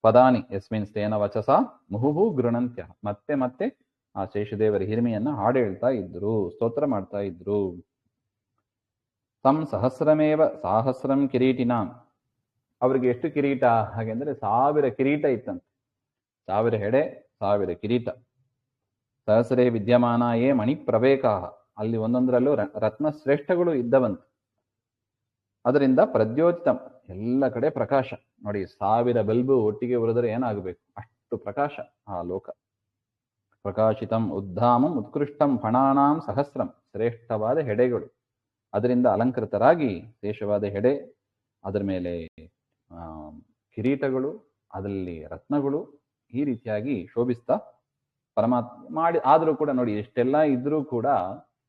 ಪದಾನಿ ಯಸ್ಮಿನ್ ಸ್ಥೇನ ವಚಸ ಮುಹುಹು ಗೃಣಂತ್ಯ. ಮತ್ತೆ ಮತ್ತೆ ಆ ಶೇಷದೇವರ ಹಿರಿಮೆಯನ್ನ ಹಾಡು ಹೇಳ್ತಾ ಇದ್ರು, ಸ್ತೋತ್ರ ಮಾಡ್ತಾ ಇದ್ರು. ತಂ ಸಹಸ್ರಮೇವ ಸಾಹಸ್ರಂ ಕಿರೀಟಿನಾಂ. ಅವ್ರಿಗೆ ಎಷ್ಟು ಕಿರೀಟ ಹಾಗೆಂದ್ರೆ 1000 ಕಿರೀಟ ಇತ್ತಂತೆ. 1000 ಹೆಡೆ, 1000 ಕಿರೀಟ. ಸಹಸ್ರೇ ವಿದ್ಯಮಾನಯೇ ಮಣಿ ಪ್ರವೇಕಾಹ. ಅಲ್ಲಿ ಒಂದೊಂದರಲ್ಲೂ ರತ್ನ ಶ್ರೇಷ್ಠಗಳು ಇದ್ದವಂತೆ. ಅದರಿಂದ ಪ್ರದ್ಯೋತಿತಂ, ಎಲ್ಲ ಕಡೆ ಪ್ರಕಾಶ. ನೋಡಿ, 1000 ಬಲ್ಬು ಒಟ್ಟಿಗೆ ಉರಿದರೆ ಏನಾಗಬೇಕು, ಅಷ್ಟು ಪ್ರಕಾಶ ಆ ಲೋಕ. ಪ್ರಕಾಶಿತಂ ಉದ್ಧಾಮಂ ಉತ್ಕೃಷ್ಟಂ ಫಣಾನಾಂ ಸಹಸ್ರಂ. ಶ್ರೇಷ್ಠವಾದ ಹೆಡೆಗಳು, ಅದರಿಂದ ಅಲಂಕೃತರಾಗಿ ಶೇಷವಾದ ಹೆಡೆ, ಅದರ ಮೇಲೆ ಕಿರೀಟಗಳು, ಅದರಲ್ಲಿ ರತ್ನಗಳು, ಈ ರೀತಿಯಾಗಿ ಶೋಭಿಸ್ತಾ ಪರಮಾತ್ಮ ಮಾಡಿ. ಆದರೂ ಕೂಡ ನೋಡಿ, ಎಷ್ಟೆಲ್ಲ ಇದ್ರೂ ಕೂಡ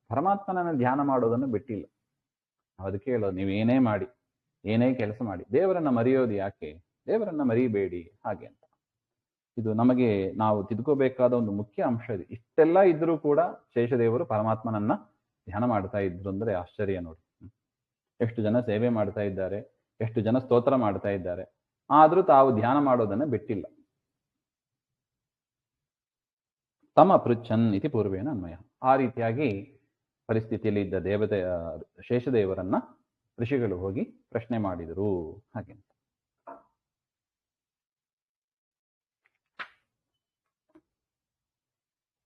ಪರಮಾತ್ಮನನ್ನು ಧ್ಯಾನ ಮಾಡೋದನ್ನು ಬಿಟ್ಟಿಲ್ಲ. ಅದಕ್ಕೆ ಹೇಳೋದು, ನೀವು ಏನೇ ಮಾಡಿ, ಏನೇ ಕೆಲಸ ಮಾಡಿ, ದೇವರನ್ನ ಮರೆಯೋದು ಯಾಕೆ, ದೇವರನ್ನ ಮರಿಬೇಡಿ ಹಾಗೆ ಅಂತ. ಇದು ನಮಗೆ ನಾವು ತಿದ್ಕೋಬೇಕಾದ ಒಂದು ಮುಖ್ಯ ಅಂಶ ಇದೆ. ಇಷ್ಟೆಲ್ಲ ಇದ್ರೂ ಕೂಡ ಶೇಷದೇವರು ಪರಮಾತ್ಮನನ್ನ ಧ್ಯಾನ ಮಾಡ್ತಾ ಇದ್ರು ಅಂದ್ರೆ ಆಶ್ಚರ್ಯ ನೋಡಿ. ಎಷ್ಟು ಜನ ಸೇವೆ ಮಾಡ್ತಾ ಇದ್ದಾರೆ, ಎಷ್ಟು ಜನ ಸ್ತೋತ್ರ ಮಾಡ್ತಾ ಇದ್ದಾರೆ, ಆದ್ರೂ ತಾವು ಧ್ಯಾನ ಮಾಡೋದನ್ನ ಬಿಟ್ಟಿಲ್ಲ. ತಮ ಪೃಚ್ಛನ್ ಇತಿ ಪೂರ್ವೇಣ ಅನ್ವಯ. ಆ ರೀತಿಯಾಗಿ ಪರಿಸ್ಥಿತಿಯಲ್ಲಿ ಇದ್ದ ಶೇಷದೇವರನ್ನ ಋಷಿಗಳು ಹೋಗಿ ಪ್ರಶ್ನೆ ಮಾಡಿದರು ಹಾಗೆ.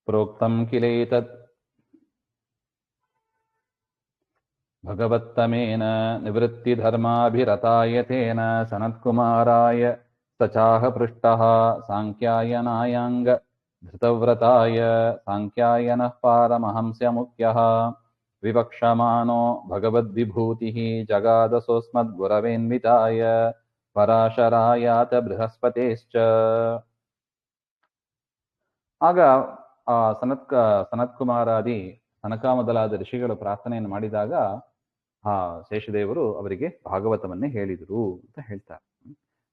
ಪ್ರೋಕ್ತಂ ಕಿಲೇತತ್ ಭಗವತ್ತಮೇನ ನಿವೃತ್ತಿ ಧರ್ಮಾಭಿರತಾಯ ತೇನ ಸನತ್ಕುಮಾರಾಯ ಸಚಾಹ ಪೃಷ್ಟಃ ಸಾಂಖ್ಯಾಯನಾಯಾಂಗ ಧೃತವ್ರತಾಯ ಸಾಂಖ್ಯಾಯನಃ ಪಾರಮಹಂಸ್ಯ ಮುಖ್ಯಃ ವಿವಕ್ಷಮಾನೋ ಭಗವದ್ವಿಭೂತಿಃ ಜಗಾದಸೋಸ್ಮದ್ಗುರವೇನ್ವಿತಾಯ ಪರಾಶರಾಯಾತ ಬೃಹಸ್ಪತಿಶ್ಚ. ಆಗ ಆ ಸನತ್ಕುಮಾರಾದಿ ಸನಕ ಮೊದಲಾದ ಋಷಿಗಳು ಪ್ರಾರ್ಥನೆಯನ್ನು ಮಾಡಿದಾಗ ಆ ಶೇಷದೇವರು ಅವರಿಗೆ ಭಾಗವತವನ್ನೇ ಹೇಳಿದರು ಅಂತ ಹೇಳ್ತಾರೆ.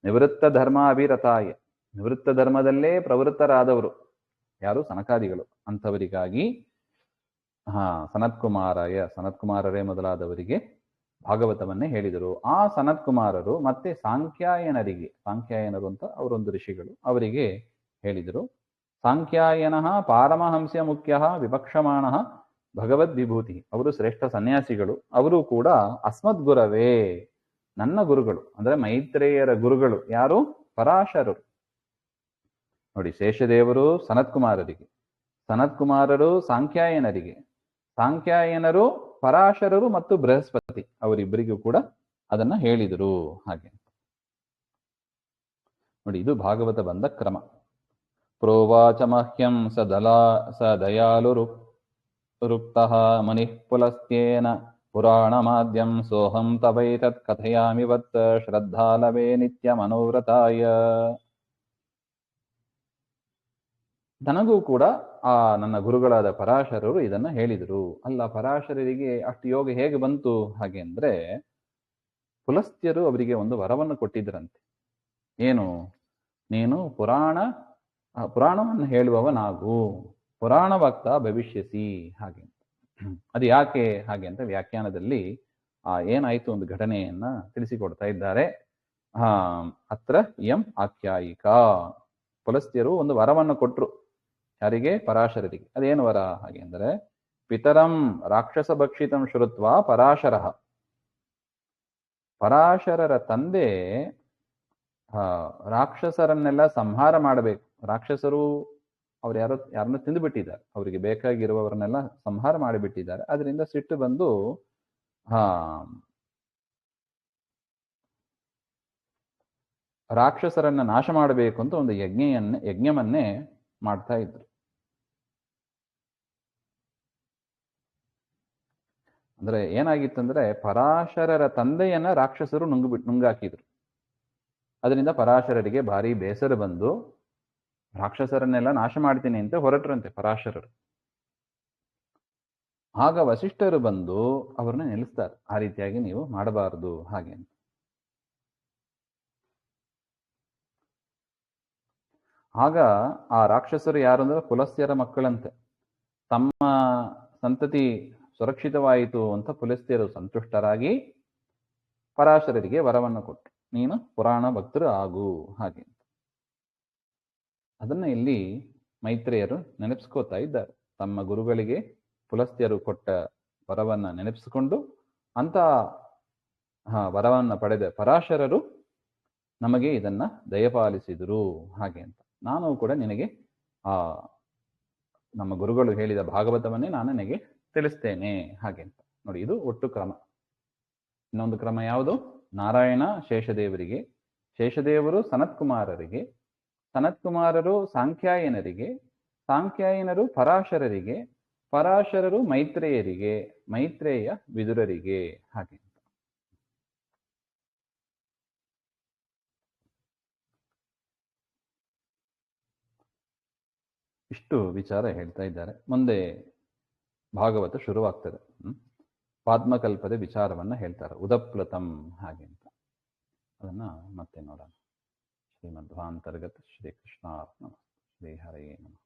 ನಿವೃತ್ತ ಧರ್ಮಾಭಿರತಾಯ, ನಿವೃತ್ತ ಧರ್ಮದಲ್ಲೇ ಪ್ರವೃತ್ತರಾದವರು ಯಾರು, ಸನಕಾದಿಗಳು. ಅಂಥವರಿಗಾಗಿ ಸನತ್ಕುಮಾರರೇ ಮೊದಲಾದವರಿಗೆ ಭಾಗವತವನ್ನೇ ಹೇಳಿದರು. ಆ ಸನತ್ಕುಮಾರರು ಮತ್ತೆ ಸಾಂಖ್ಯಾಯನರು ಅಂತ ಅವರೊಂದು ಋಷಿಗಳು, ಅವರಿಗೆ ಹೇಳಿದರು. ಸಾಂಖ್ಯಾಯನಃ ಪಾರಮಹಂಸ್ಯ ಮುಖ್ಯ ವಿಪಕ್ಷಮಾಣ ಭಗವದ್ವಿಭೂತಿ. ಅವರು ಶ್ರೇಷ್ಠ ಸನ್ಯಾಸಿಗಳು. ಅವರು ಕೂಡ ಅಸ್ಮದ್ಗುರವೇ, ನನ್ನ ಗುರುಗಳು ಅಂದ್ರೆ ಮೈತ್ರೇಯರ ಗುರುಗಳು. ಯಾರು, ಪರಾಶರರು. ನೋಡಿ, ಶೇಷದೇವರು ಸನತ್ಕುಮಾರರಿಗೆ, ಸನತ್ಕುಮಾರರು ಸಾಂಖ್ಯಾಯನರಿಗೆ, ಸಾಂಖ್ಯಾಯನರು ಪರಾಶರರು ಮತ್ತು ಬೃಹಸ್ಪತಿ ಅವರಿಬ್ಬರಿಗೂ ಕೂಡ ಅದನ್ನ ಹೇಳಿದರು ಹಾಗೆ. ನೋಡಿ, ಇದು ಭಾಗವತ ಬಂದ ಕ್ರಮ. ಪ್ರೋವಾಚ ಮಹ್ಯಂ ಸ ದಯಾಲುರುಕ್ತಃ ಮುನಿಃ ಪುಲಸ್ತ್ಯೇನ ಪುರಾಣ ಮಾಧ್ಯಂ ಸೋಹಂ ತವೈತತ್ ಕಥಯಾಮಿ ವತ್ ಶ್ರದ್ಧಾಲವೇ ನಿತ್ಯ ಮನೋವ್ರತಾಯ. ನನಗೂ ಕೂಡ ಆ ನನ್ನ ಗುರುಗಳಾದ ಪರಾಶರರು ಇದನ್ನ ಹೇಳಿದರು. ಅಲ್ಲ, ಪರಾಶರರಿಗೆ ಅಷ್ಟು ಯೋಗ ಹೇಗೆ ಬಂತು ಹಾಗೆ ಅಂದ್ರೆ, ಪುಲಸ್ತ್ಯರು ಅವರಿಗೆ ಒಂದು ವರವನ್ನು ಕೊಟ್ಟಿದ್ದರಂತೆ. ಏನು, ನೀನು ಪುರಾಣವನ್ನು ಹೇಳುವವನಾಗು, ಪುರಾಣ ವಕ್ತ ಭವಿಷ್ಯಸಿ ಹಾಗೆ. ಅದು ಯಾಕೆ ಹಾಗೆ ಅಂತ ವ್ಯಾಖ್ಯಾನದಲ್ಲಿ ಏನಾಯ್ತು ಒಂದು ಘಟನೆಯನ್ನ ತಿಳಿಸಿಕೊಡ್ತಾ ಇದ್ದಾರೆ. ಅತ್ರ ಇಯಂ ಆಖ್ಯಾಯಿಕಾ. ಪುಲಸ್ತ್ಯರು ಒಂದು ವರವನ್ನು ಕೊಟ್ರು. ಯಾರಿಗೆ, ಪರಾಶರರಿಗೆ. ಅದೇನು ವರ ಹಾಗೆ ಅಂದರೆ, ಪಿತರಂ ರಾಕ್ಷಸ ಭಕ್ಷಿತಂ ಶ್ರುತ್ವ ಪರಾಶರಃ. ಪರಾಶರರ ತಂದೆ ರಾಕ್ಷಸರನ್ನೆಲ್ಲ ಸಂಹಾರ ಮಾಡಬೇಕು. ರಾಕ್ಷಸರು ಅವ್ರು ಯಾರನ್ನ ತಿಂದುಬಿಟ್ಟಿದ್ದಾರೆ, ಅವರಿಗೆ ಬೇಕಾಗಿರುವವರನ್ನೆಲ್ಲ ಸಂಹಾರ ಮಾಡಿಬಿಟ್ಟಿದ್ದಾರೆ. ಅದರಿಂದ ಸಿಟ್ಟು ಬಂದು ರಾಕ್ಷಸರನ್ನ ನಾಶ ಮಾಡಬೇಕು ಅಂತ ಒಂದು ಯಜ್ಞವನ್ನೇ ಮಾಡ್ತಾ ಇದ್ರು. ಅಂದ್ರೆ ಏನಾಗಿತ್ತಂದ್ರೆ ಪರಾಶರರ ತಂದೆಯನ್ನ ರಾಕ್ಷಸರು ನುಂಗಾಕಿದ್ರು. ಅದರಿಂದ ಪರಾಶರರಿಗೆ ಭಾರಿ ಬೇಸರ ಬಂದು ರಾಕ್ಷಸರನ್ನೆಲ್ಲ ನಾಶ ಮಾಡ್ತೀನಿ ಅಂತ ಹೊರಟ್ರಂತೆ ಪರಾಶರರು. ಆಗ ವಸಿಷ್ಠರು ಬಂದು ಅವ್ರನ್ನ ನಿಲ್ಲಿಸ್ತಾರೆ, ಆ ರೀತಿಯಾಗಿ ನೀವು ಮಾಡಬಾರದು ಹಾಗೆ ಅಂತ. ಆಗ ಆ ರಾಕ್ಷಸರು ಯಾರು ಅಂದ್ರೆ ಪುಲಸ್ತ್ಯರ ಮಕ್ಕಳಂತೆ. ತಮ್ಮ ಸಂತತಿ ಸುರಕ್ಷಿತವಾಯಿತು ಅಂತ ಪುಲಸ್ತ್ಯರು ಸಂತುಷ್ಟರಾಗಿ ಪರಾಶರರಿಗೆ ವರವನ್ನು ಕೊಟ್ಟರು, ನೀನು ಪುರಾಣ ಭಕ್ತರು ಆಗು ಹಾಗೆ ಅಂತ. ಅದನ್ನ ಇಲ್ಲಿ ಮೈತ್ರೇಯರು ನೆನಪಿಸ್ಕೋತಾ ಇದ್ದಾರೆ. ತಮ್ಮ ಗುರುಗಳಿಗೆ ಪುಲಸ್ತ್ಯರು ಕೊಟ್ಟ ವರವನ್ನ ನೆನಪಿಸಿಕೊಂಡು ಅಂತ ವರವನ್ನ ಪಡೆದ ಪರಾಶರರು ನಮಗೆ ಇದನ್ನ ದಯಪಾಲಿಸಿದರು ಹಾಗೆ ಅಂತ. ನಾನು ಕೂಡ ನಿನಗೆ ನಮ್ಮ ಗುರುಗಳು ಹೇಳಿದ ಭಾಗವತವನ್ನೇ ನಾನು ನಿನಗೆ ತಿಳಿಸ್ತೇನೆ ಹಾಗೆ ಅಂತ. ನೋಡಿ, ಇದು ಒಟ್ಟು ಕ್ರಮ. ಇನ್ನೊಂದು ಕ್ರಮ ಯಾವುದು? ನಾರಾಯಣ ಶೇಷದೇವರಿಗೆ, ಶೇಷದೇವರು ಸನತ್ಕುಮಾರರಿಗೆ, ಸನತ್ಕುಮಾರರು ಸಾಂಖ್ಯಾಯನರಿಗೆ, ಸಾಂಖ್ಯಾಯನರು ಪರಾಶರರಿಗೆ, ಪರಾಶರರು ಮೈತ್ರೇಯರಿಗೆ, ಮೈತ್ರೇಯ ವಿದುರರಿಗೆ ಹಾಗೆ. ಇಷ್ಟು ವಿಚಾರ ಹೇಳ್ತಾ ಇದ್ದಾರೆ. ಮುಂದೆ ಭಾಗವತ ಶುರುವಾಗ್ತದೆ. ಪಾದ್ಮಕಲ್ಪದ ವಿಚಾರವನ್ನ ಹೇಳ್ತಾರೆ, ಉದಪ್ಲತಂ ಹಾಗೆ ಅಂತ. ಅದನ್ನ ಮತ್ತೆ ನೋಡೋಣ. ಶ್ರೀಮಧ್ವಾಂತರ್ಗತ ಶ್ರೀ ಕೃಷ್ಣಾರ್ಪಣ ಶ್ರೀ ಹರಯೇ ನಮಃ.